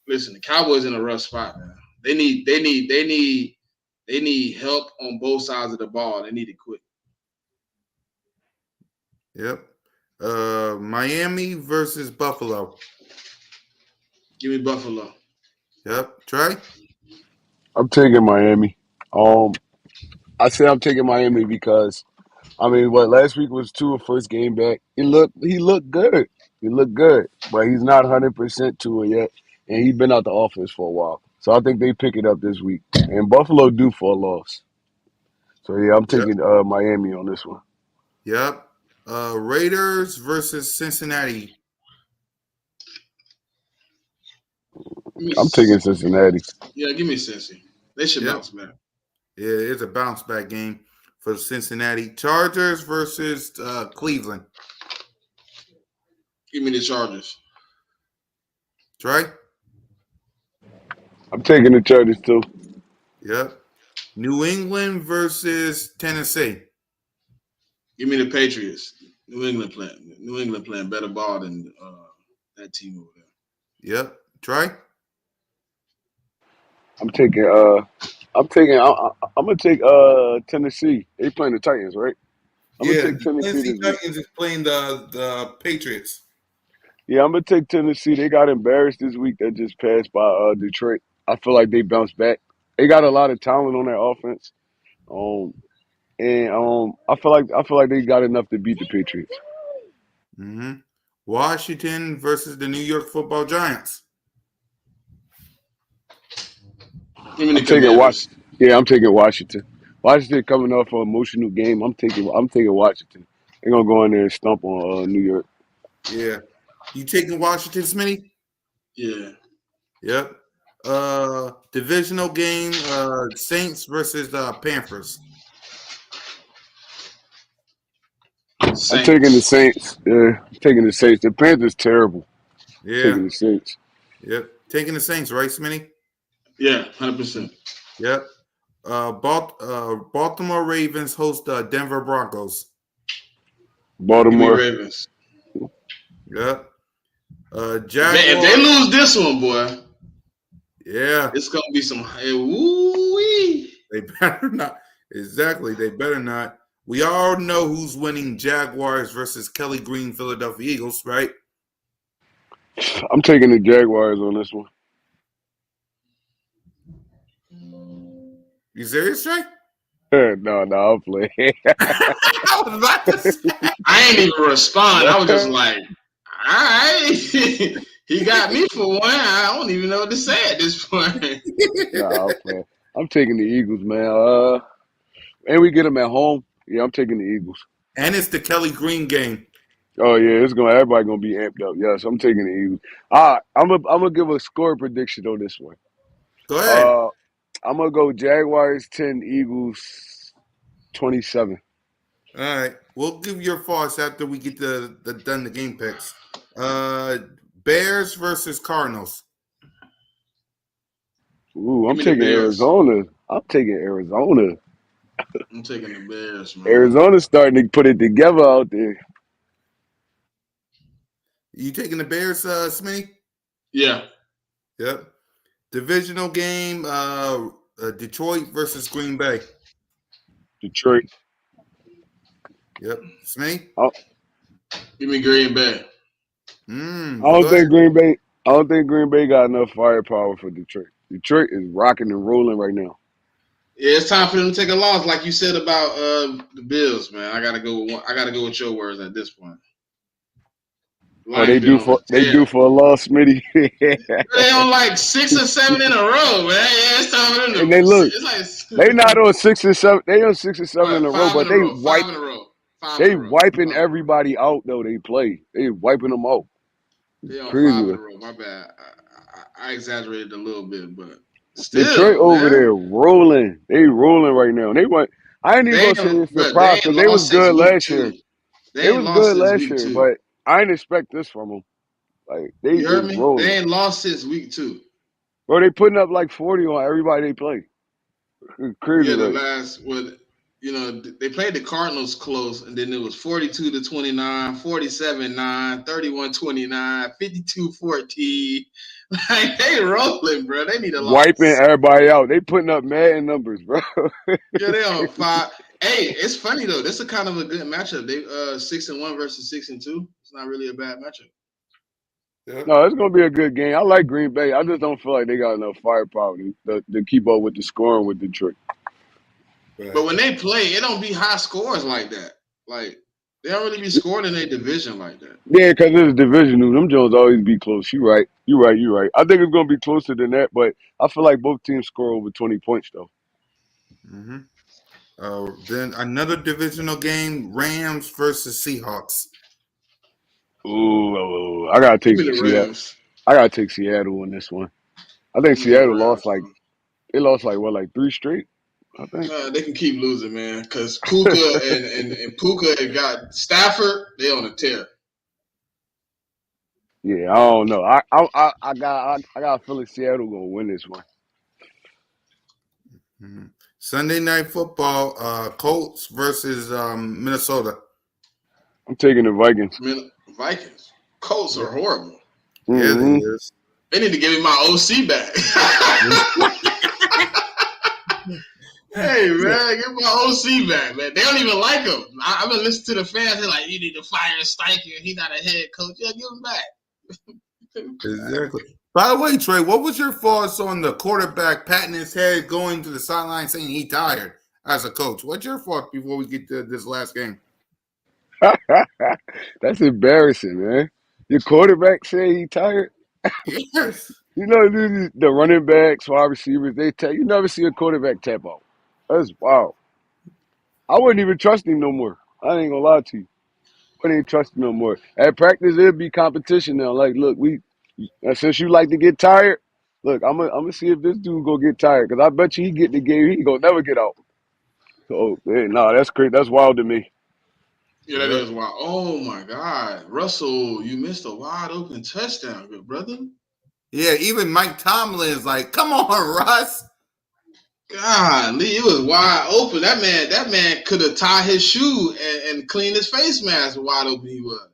listen. The Cowboys in a rough spot, man. They need help on both sides of the ball. They need it quick. Yep. Miami versus Buffalo. Give me Buffalo. Yep. Trey? I'm taking Miami. I say I'm taking Miami because I mean, what last week was Tua first game back. He looked good. He looked good, but he's not 100% Tua yet, and he's been out the office for a while. So I think they pick it up this week. And Buffalo due for a loss. So yeah, I'm Yep. taking Miami on this one. Yep. Raiders versus Cincinnati. I'm taking Cincinnati. Yeah, give me Cincy. They should Yep. bounce back. Yeah, it's a bounce back game for Cincinnati. Chargers versus Cleveland. Give me the Chargers. That's right? I'm taking the Chargers too. Yep. New England versus Tennessee. Give me the Patriots. New England playing better ball than that team over there. Yep. Try. I'm gonna take Tennessee. They playing the Titans, right? I'm gonna Yeah, take the Tennessee Tennessee this week. Titans is playing the Patriots. Yeah, I'm gonna take Tennessee. They got embarrassed this week. That just passed by Detroit. I feel like they bounced back. They got a lot of talent on their offense. I feel like they got enough to beat the Patriots. Mm-hmm. Washington versus the New York Football Giants. Give me the I'm taking Commanders. Washington. Yeah, I'm taking Washington. Washington coming off an emotional game. I'm taking Washington. They're gonna go in there and stomp on New York. Yeah. You taking Washington, Smitty? Yeah. Yep. Divisional game, Saints versus Panthers. Saints. I'm taking the Saints. Yeah, I'm taking the Saints. The Panthers terrible. Yeah. Taking the Saints. Yep. Taking the Saints, right, Smitty? Yeah, 100%. Yep. Baltimore Ravens host Denver Broncos. Baltimore. Give me Ravens. Yep. Jaguars. If they lose this one, boy, yeah, it's gonna be some. Woo-wee. They better not. Exactly. They better not. We all know who's winning Jaguars versus Kelly Green Philadelphia Eagles, right? I'm taking the Jaguars on this one. You serious, Trey? No, I'll play. I was about to say. I ain't even respond. I was just like, all right. He got me for one. I don't even know what to say at this point. I'll play. I'm taking the Eagles, man. And we get them at home. Yeah, I'm taking the Eagles. And it's the Kelly Green game. Oh yeah, everybody gonna be amped up. Yes, I'm taking the Eagles. All right, I'm gonna give a score prediction on this one. Go ahead. I'm gonna go Jaguars 10, Eagles 27. All right. We'll give your thoughts after we get done the game picks. Bears versus Cardinals. Ooh, I'm Give me the taking Bears. Arizona. I'm taking Arizona. I'm taking the Bears, man. Arizona's starting to put it together out there. You taking the Bears, Smitty? Yeah. Yep. Divisional game, Detroit versus Green Bay. Detroit. Yep. Smitty? Give me Green Bay. I don't think Green Bay got enough firepower for Detroit. Detroit is rocking and rolling right now. Yeah, it's time for them to take a loss, like you said about the Bills, man. I gotta go with your words at this point. They do for a loss, Smitty. They on like 6 or 7 in a row, man. Yeah, it's time for them to. And they look. It's like, They not on 6 or 7. They on 6 or 7 in a row, but they wipe. 5 in a row. They wiping everybody out though. They play. They wiping them out. They on Crazy. 5 in a row. My bad. I exaggerated a little bit, but still, Detroit over man. there rolling. They rolling right now. They went. I ain't even gonna say it's a surprise because they was good last year. They was good last year, but I didn't expect this from them. Like they you heard me? rolling. They ain't lost since week 2. Bro, they putting up like 40 on everybody they play. It's crazy. Yeah, the like. last they played the Cardinals close, and then it was 42-29, 47-9, 31-29, 52-14. Like they rolling, bro. They need a loss. Wiping everybody out. They putting up mad numbers, bro. Yeah, they on 5. Hey, it's funny though. This is kind of a good matchup. They 6-1 versus 6-2. It's not really a bad matchup. Yep. No, it's gonna be a good game. I like Green Bay. I just don't feel like they got enough firepower to keep up with the scoring with Detroit. But when they play, it don't be high scores like that. Like They don't really be scoring in their division like that. Yeah, because it's divisional. Them Jones always be close. You right. You right. You right. I think it's gonna be closer than that, but I feel like both teams score over 20 points though. Mm-hmm. Then another divisional game: Rams versus Seahawks. Ooh, I gotta Give take me the Seattle. Rams. I gotta take Seattle on this one. I think Give me the Seattle lost Rams, like bro. they lost like what, like 3 straight. I think. They can keep losing, man. Because Puka and Puka and got Stafford. They on a tear. Yeah, I don't know. I got a feeling Seattle gonna win this one. Mhm. Sunday Night Football: Colts versus Minnesota. I'm taking the Vikings. Man, Vikings. Colts Yeah, are horrible. yeah, they Hmm. is. They need to give me my OC back. Hey man, get my OC back, man. They don't even like him. I've been listening to the fans. They're like, "You need to fire Steichen. He's not a head coach. Yeah, give him back." Exactly. By the way, Trey, what was your thoughts on the quarterback patting his head, going to the sideline, saying he tired as a coach? What's your thought before we get to this last game? That's embarrassing, man. Your quarterback say he tired. Yes. You know, the running backs, wide receivers, they tell you never see a quarterback tap out. That's wow. I wouldn't even trust him no more. I ain't gonna lie to you. I wouldn't even trust him no more. At practice, it'd be competition now. Like, look, since you like to get tired, look, I'm gonna see if this dude go get tired because I bet you he get the game, he gonna never get out. So, man, nah, that's crazy. That's wild to me. Yeah, that Yep. is wild. Oh my God, Russell, you missed a wide open touchdown, good brother. Yeah, even Mike Tomlin is like, come on, Russ. God, Lee, it was wide open. That man could have tied his shoe and cleaned his face mask. Wide open he was.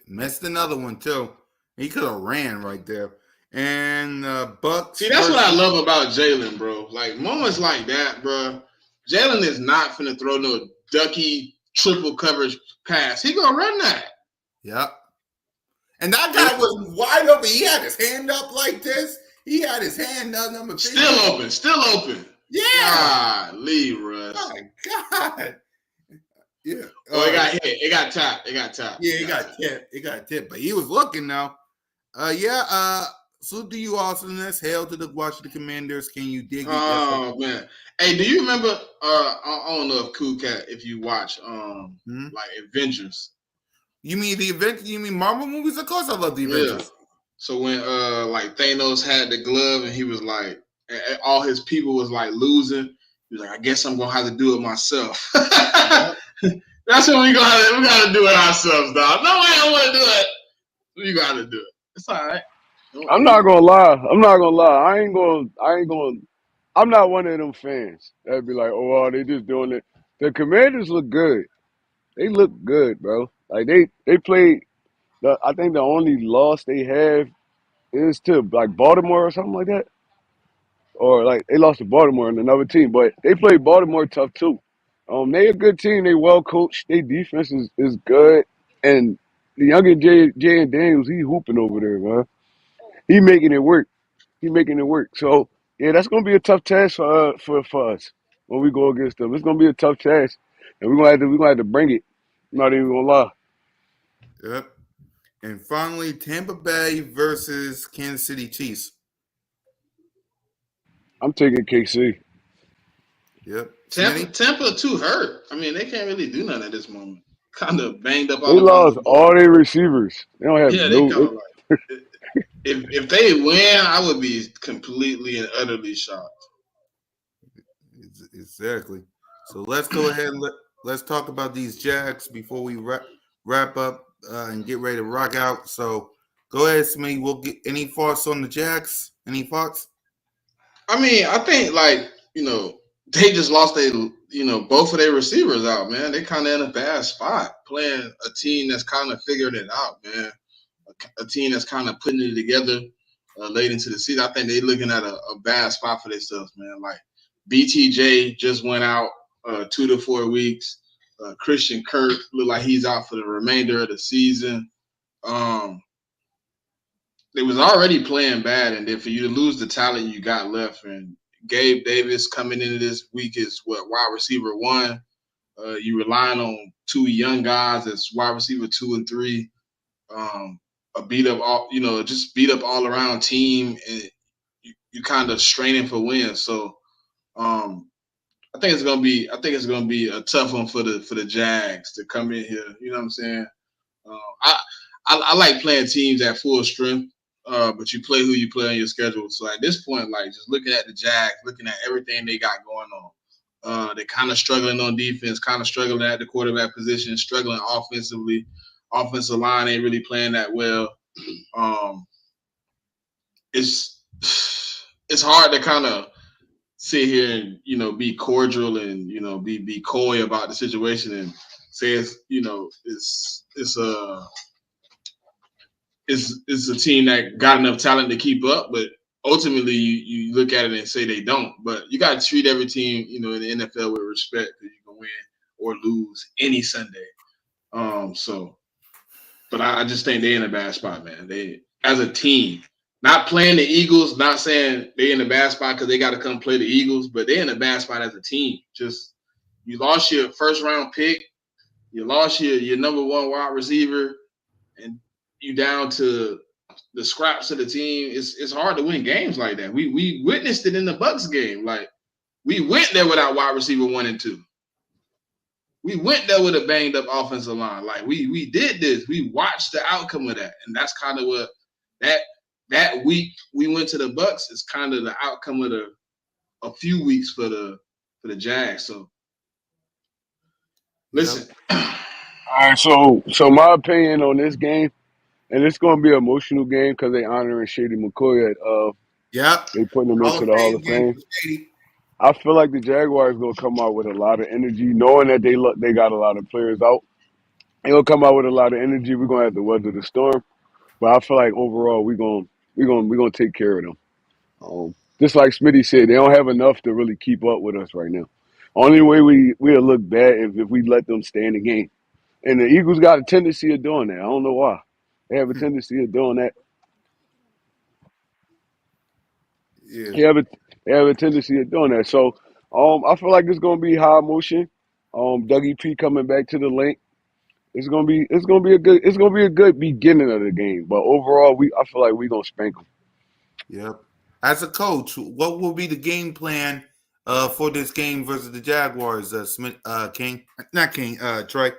Missed another one, too. He could have ran right there. And Bucks See, that's what I versus. love about Jalen, bro. Like moments like that, bro. Jalen is not finna throw no ducky triple coverage pass. He gonna run that. Yep. And that And guy was wide open. He had his hand up like this. He had his hand up, number still finger. open, still open. Yeah. Golly, Russ. My God. Yeah. Oh, it got hit. It got tapped. It got tapped. Yeah, It he got got tapped. tipped. He got tipped, but he was looking now. Yeah. Salute to you, awesomeness. Hail to the Washington Commanders. Can you dig it? Yes, sir. Oh man. Hey, do you remember I don't know if Cool Cat if you watch Hmm? like Avengers. You mean the Avengers? You mean Marvel movies? Of course, I love the Yeah. Avengers. So when like Thanos had the glove and he was like and all his people was like losing, he was like, I guess I'm gonna have to do it myself. That's what we gotta do it ourselves, dog. No way I wanna do it. We gotta do it. It's all right. I'm not gonna lie. I'm not gonna lie. I ain't gonna. I'm not one of them fans that'd be like, oh, they just doing it. The Commanders look good. They look good, bro. Like they played. I think the only loss they have is to like Baltimore or something like that, or like they lost to Baltimore and another team, but they played Baltimore tough too. They a good team. They well coached. Their defense is good, and the younger Jay and Daniels, he hooping over there, man. He making it work. He making it work. So yeah, that's gonna be a tough task for us when we go against them. It's gonna be a tough task, and we're gonna have to bring it. I'm not even gonna lie. Yep. And finally, Tampa Bay versus Kansas City Chiefs. I'm taking KC. Yep. Tampa, Smitty? Tampa too hurt. I mean, they can't really do nothing at this moment. Kind of banged up They all across lost the board. all their receivers. They don't have Yeah, they no. kind of like if they win, I would be completely and utterly shocked. Exactly. So let's go ahead and let's talk about these Jags before we wrap up and get ready to rock out. So go ahead, Smitty. We'll get any thoughts on the Jags? Any thoughts? I mean, I think like they just lost both of their receivers out, man. They kind of in a bad spot playing a team that's kind of figured it out, man. A team that's kind of putting it together late into the season. I think they're looking at a bad spot for themselves, man. Like BTJ just went out 2 to 4 weeks. Christian Kirk looked like he's out for the remainder of the season. Um, they was already playing bad, and then for you to lose the talent you got left, and Gabe Davis coming into this week is what wide receiver 1. You relying on two young guys that's wide receiver 2 and 3. A beat up just beat up all around team, and you kind of straining for wins. So I think it's gonna be a tough one for the Jags to come in here. You know what I'm saying? I, I like playing teams at full strength, but you play who you play on your schedule. So at this point, like just looking at the Jags, looking at everything they got going on, they're kind of struggling on defense, kind of struggling at the quarterback position, struggling offensively. Offensive line ain't really playing that well. It's it's hard to kind of sit here and be cordial and be coy about the situation and say it's a team that got enough talent to keep up, but ultimately you look at it and say they don't. But you got to treat every team in the NFL with respect, because you can win or lose any Sunday. But I just think they're in a bad spot, man. They, as a team, not playing the Eagles, not saying they're in a bad spot because they got to come play the Eagles, but they're in a bad spot as a team. Just you lost your first round pick, you lost your number one wide receiver, and you down to the scraps of the team. It's hard to win games like that. We witnessed it in the Bucs game. Like we went there without wide receiver 1 and 2. We went there with a banged up offensive line. Like we did this. We watched the outcome of that, and that's kind of what that week we went to the Bucs is kind of the outcome of a few weeks for the Jags. So listen. All right, so my opinion on this game, and it's going to be an emotional game because they honoring Shady McCoy at they putting him into the Hall of game Fame. for Shady. I feel like the Jaguars going to come out with a lot of energy, knowing that they got a lot of players out. They'll come out with a lot of energy. We're gonna have to weather the storm, but I feel like overall we're gonna take care of them. Just like Smitty said, they don't have enough to really keep up with us right now. Only way we'll look bad if we let them stay in the game. And the Eagles got a tendency of doing that. I don't know why. They have a tendency of doing that. Yeah. They have a tendency of doing that. So I feel like it's gonna be high emotion. Dougie P coming back to the link. It's gonna be a good beginning of the game. But overall, I feel like we're gonna spank them. Yep. As a coach, what will be the game plan for this game versus the Jaguars? Smith, King, not King, Troy.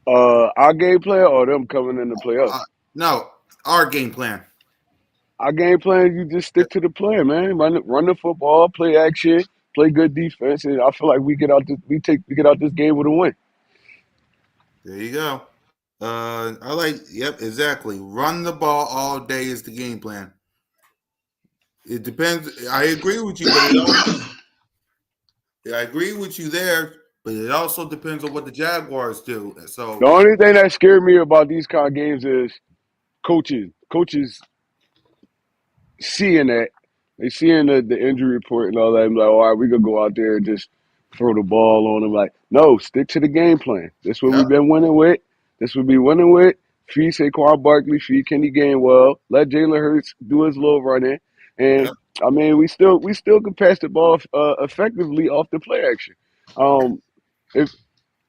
Our game plan or them coming in to play us? No, our game plan. Our game plan, you just stick to the plan, man. Run the football, play action, play good defense, and I feel like we get out this game with a win. There you go. Yep, exactly. Run the ball all day is the game plan. It depends. I agree with you, I agree with you there, but it also depends on what the Jaguars do. So The only thing that scared me about these kind of games is coaches seeing that. They seeing the injury report and all that. I'm like, all right, we could go out there and just throw the ball on them. Like, no, stick to the game plan. That's what yep, we've been winning with. This will be winning with. Feed Saquon Barkley, feed Kenny Gainwell. Let Jalen Hurts do his little running. And yep, I mean, we still can pass the ball effectively off the play action. Um, if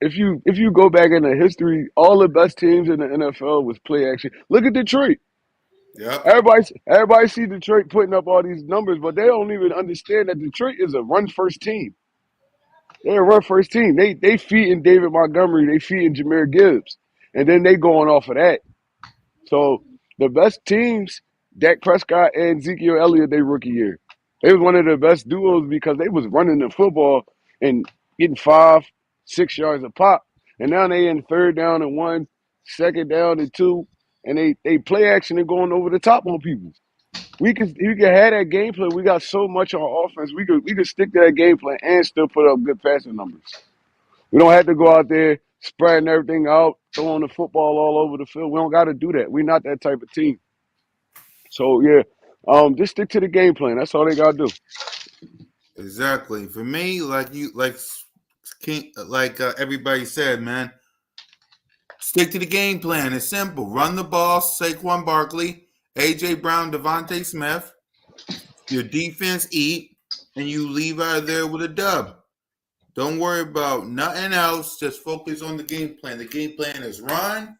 if you go back in the history, all the best teams in the NFL was play action. Look at Detroit. yep, Everybody see Detroit putting up all these numbers, but they don't even understand that Detroit is a run first team. They're a run first team. They feeding David Montgomery, they feeding Jahmyr Gibbs, and then they going off of that. So the best teams, Dak Prescott and Ezekiel Elliott, they rookie year. They was one of the best duos because they was running the football and getting 5, 6 yards a pop. And now they in third down and 1, second down and 2, and they play action and going over the top on people. We can have that game plan. We got so much on offense. We could stick to that game plan and still put up good passing numbers. We don't have to go out there spreading everything out, throwing the football all over the field. We don't got to do that. We're not that type of team. So yeah, just stick to the game plan. That's all they got to do. exactly. For me, everybody said, man, stick to the game plan. It's simple. Run the ball, Saquon Barkley, A.J. Brown, Devontae Smith. Your defense eat, and you leave out of there with a dub. Don't worry about nothing else. Just focus on the game plan. The game plan is run,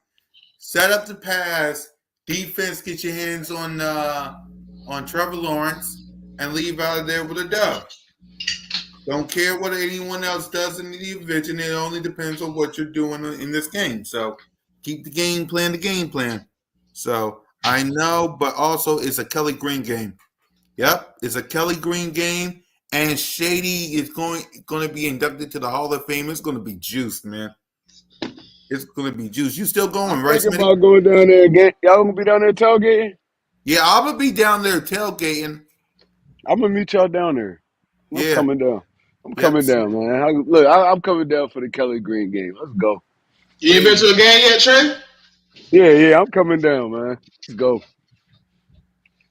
set up the pass, defense. Get your hands on Trevor Lawrence and leave out of there with a dub. Don't care what anyone else does in the division. It only depends on what you're doing in this game. So keep the game plan the game plan. So I know, but also it's a Kelly Green game. Yep, it's a Kelly Green game, and Shady is going to be inducted to the Hall of Fame. It's going to be juiced, man. It's going to be juiced. You still going, I'm right, thinking Smitty? about going down there again. Y'all gonna be down there tailgating? Yeah, I'm gonna be down there tailgating. I'm gonna meet y'all down there. I'm Yeah, coming down. I'm yep. coming down, man. I'm coming down for the Kelly Green game. Let's go. You ain't been to a game yet, Trey? Yeah, I'm coming down, man. Let's go.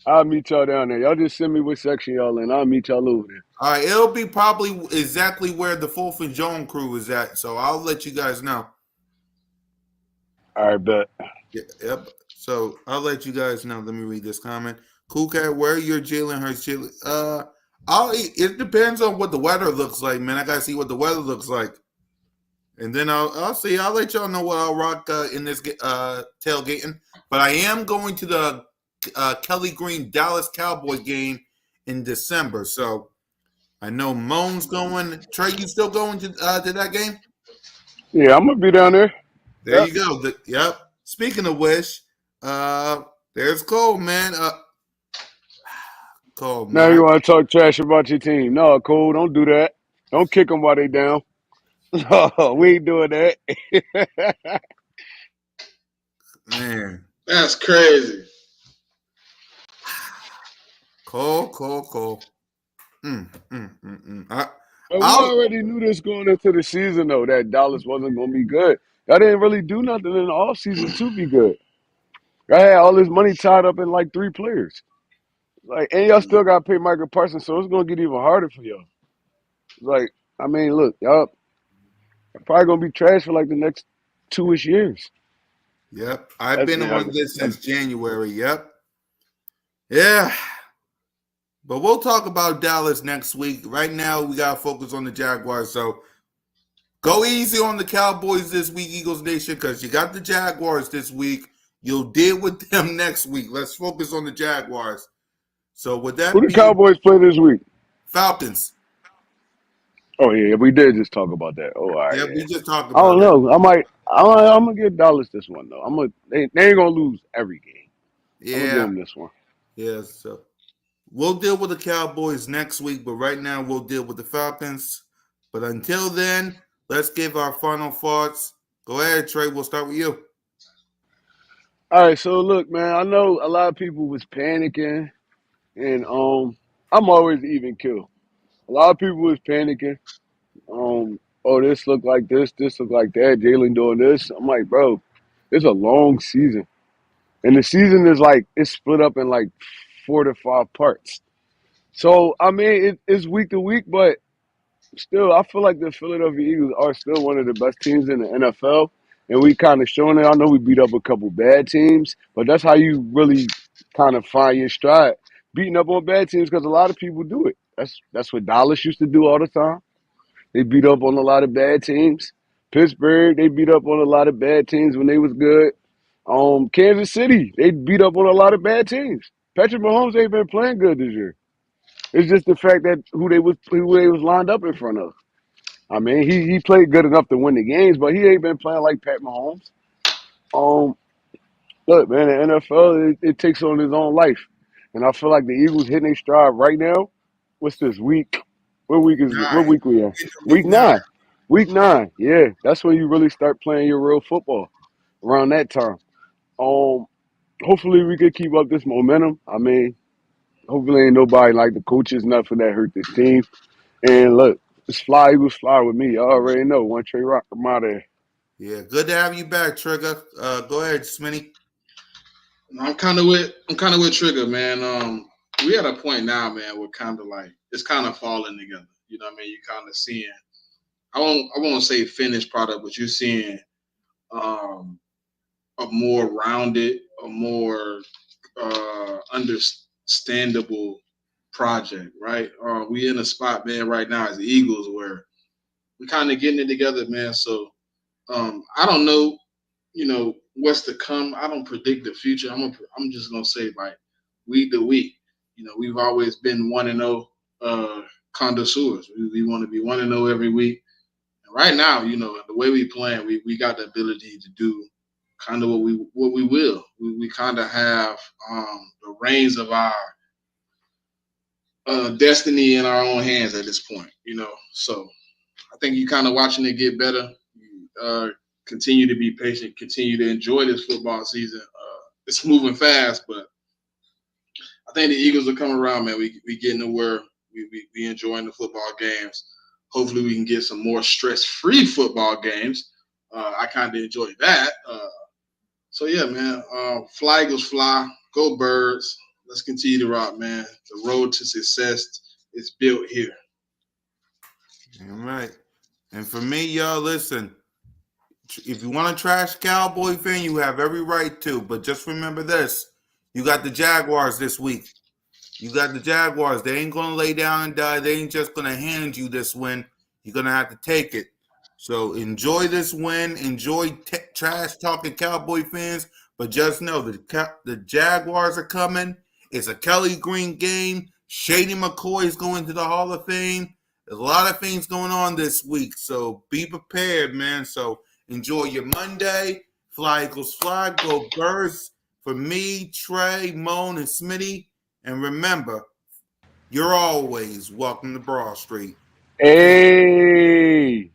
I'll meet y'all down there. Y'all just send me what section y'all in. I'll meet y'all over there. All right, it'll be probably exactly where the Fulf and Joan crew is at. So I'll let you guys know. All right, bet. Yeah, yep. So I'll let you guys know. Let me read this comment. Cool Cat, where are your Jalen Hurts? It depends on what the weather looks like, man. I gotta see what the weather looks like, and then I'll see. I'll let y'all know what I'll rock in this tailgating. But I am going to the Kelly Green Dallas Cowboy game in December. So I know Moan's going. Trey, you still going to that game? Yeah, I'm gonna be down there. There Yep. you go. Yep. Speaking of which, there's Cole, man. Cole, Now man. you want to talk trash about your team? No, Cole, don't do that. Don't kick them while they down. No, we ain't doing that. Man. That's crazy. Cole. I, But we I'll, already knew this going into the season, though, that Dallas wasn't going to be good. Y'all didn't really do nothing in the offseason to be good. Y'all had all this money tied up in like 3 players. Like, and y'all still got to pay Michael Parsons, so it's going to get even harder for y'all. Like, I mean, look, y'all probably going to be trash for like the next 2-ish years. yep. I've That's been me. on this since January. Yep. Yeah. But we'll talk about Dallas next week. Right now, we got to focus on the Jaguars. So go easy on the Cowboys this week, Eagles Nation, because you got the Jaguars this week. You'll deal with them next week. Let's focus on the Jaguars. So with Who that the being Cowboys play this week? Falcons. Oh, yeah, we did just talk about that. Oh, all right, Yeah, yeah. we just talked I don't about that. know. I'm gonna give Dallas this one though. They ain't gonna lose every game. I'm gonna give Yeah. them this one. Yeah. So we'll deal with the Cowboys next week, but right now we'll deal with the Falcons. But until then, let's give our final thoughts. Go ahead, Trey. We'll start with you. All right, so look, man, I know a lot of people was panicking, and I'm always even kill. A lot of people was panicking. Oh, this look like this look like that. Jalen doing this. I'm like, bro, it's a long season, and the season is like it's split up in like 4 to 5 parts. So I mean, it's week to week, but still, I feel like the Philadelphia Eagles are still one of the best teams in the NFL, and we kind of showing it. I know we beat up a couple bad teams, but that's how you really kind of find your stride, beating up on bad teams because a lot of people do it. That's what Dallas used to do all the time. They beat up on a lot of bad teams. Pittsburgh, they beat up on a lot of bad teams when they was good. Kansas City, they beat up on a lot of bad teams. Patrick Mahomes ain't been playing good this year. It's just the fact that who they was lined up in front of. I mean, he played good enough to win the games, but he ain't been playing like Pat Mahomes. Um, Look, man, the NFL it takes on its own life, and I feel like the Eagles hitting their stride right now. What's this week? What 9. week we in? Into week Week 9. nine. Week nine. Yeah, that's when you really start playing your real football. Around that time. Um, Hopefully we could keep up this momentum. I mean, hopefully ain't nobody like the coaches nothing that hurt this team. And look, it's fly Eagles fly with me. Y'all already know. One Trey Rock, I'm out of there. Yeah, good to have you back, Trigger. Go ahead, Smitty. I'm kind of with Trigger, man. We at a point now, man. We're kind of like it's kind of falling together. You know what I mean? You kind of seeing. I won't say finished product, but you're seeing um, a more rounded, a more understandable project, right? We in a spot, man, right now as the Eagles where we kind of getting it together, man. So I don't know, what's to come. I don't predict the future. I'm just gonna say like week to week. We've always been 1-0 connoisseurs. We want to be 1-0 every week. And right now, the way we playing, we got the ability to do kind of what we will. We kind of have the reins of our destiny in our own hands at this point. So I think you kind of watching it get better. Continue to be patient. Continue to enjoy this football season. It's moving fast, but I think the Eagles will come around, man. We getting to where we enjoying the football games. Hopefully, we can get some more stress-free football games. I kind of enjoy that. So yeah, man. Fly Eagles fly. Go Birds. Let's continue to rock, man. The road to success is built here. All right. And for me, y'all, listen. If you want to trash Cowboy fan, you have every right to. But just remember this: you got the Jaguars this week. You got the Jaguars. They ain't going to lay down and die. They ain't just going to hand you this win. You're going to have to take it. So enjoy this win. Enjoy trash talking Cowboy fans. But just know that the Jaguars are coming. It's a Kelly Green game. Shady McCoy is going to the Hall of Fame. There's a lot of things going on this week. So be prepared, man. So enjoy your Monday. Fly Eagles fly. Go Birds. For me, Trey, Moan, and Smitty. And remember, you're always welcome to Broad Street. Hey.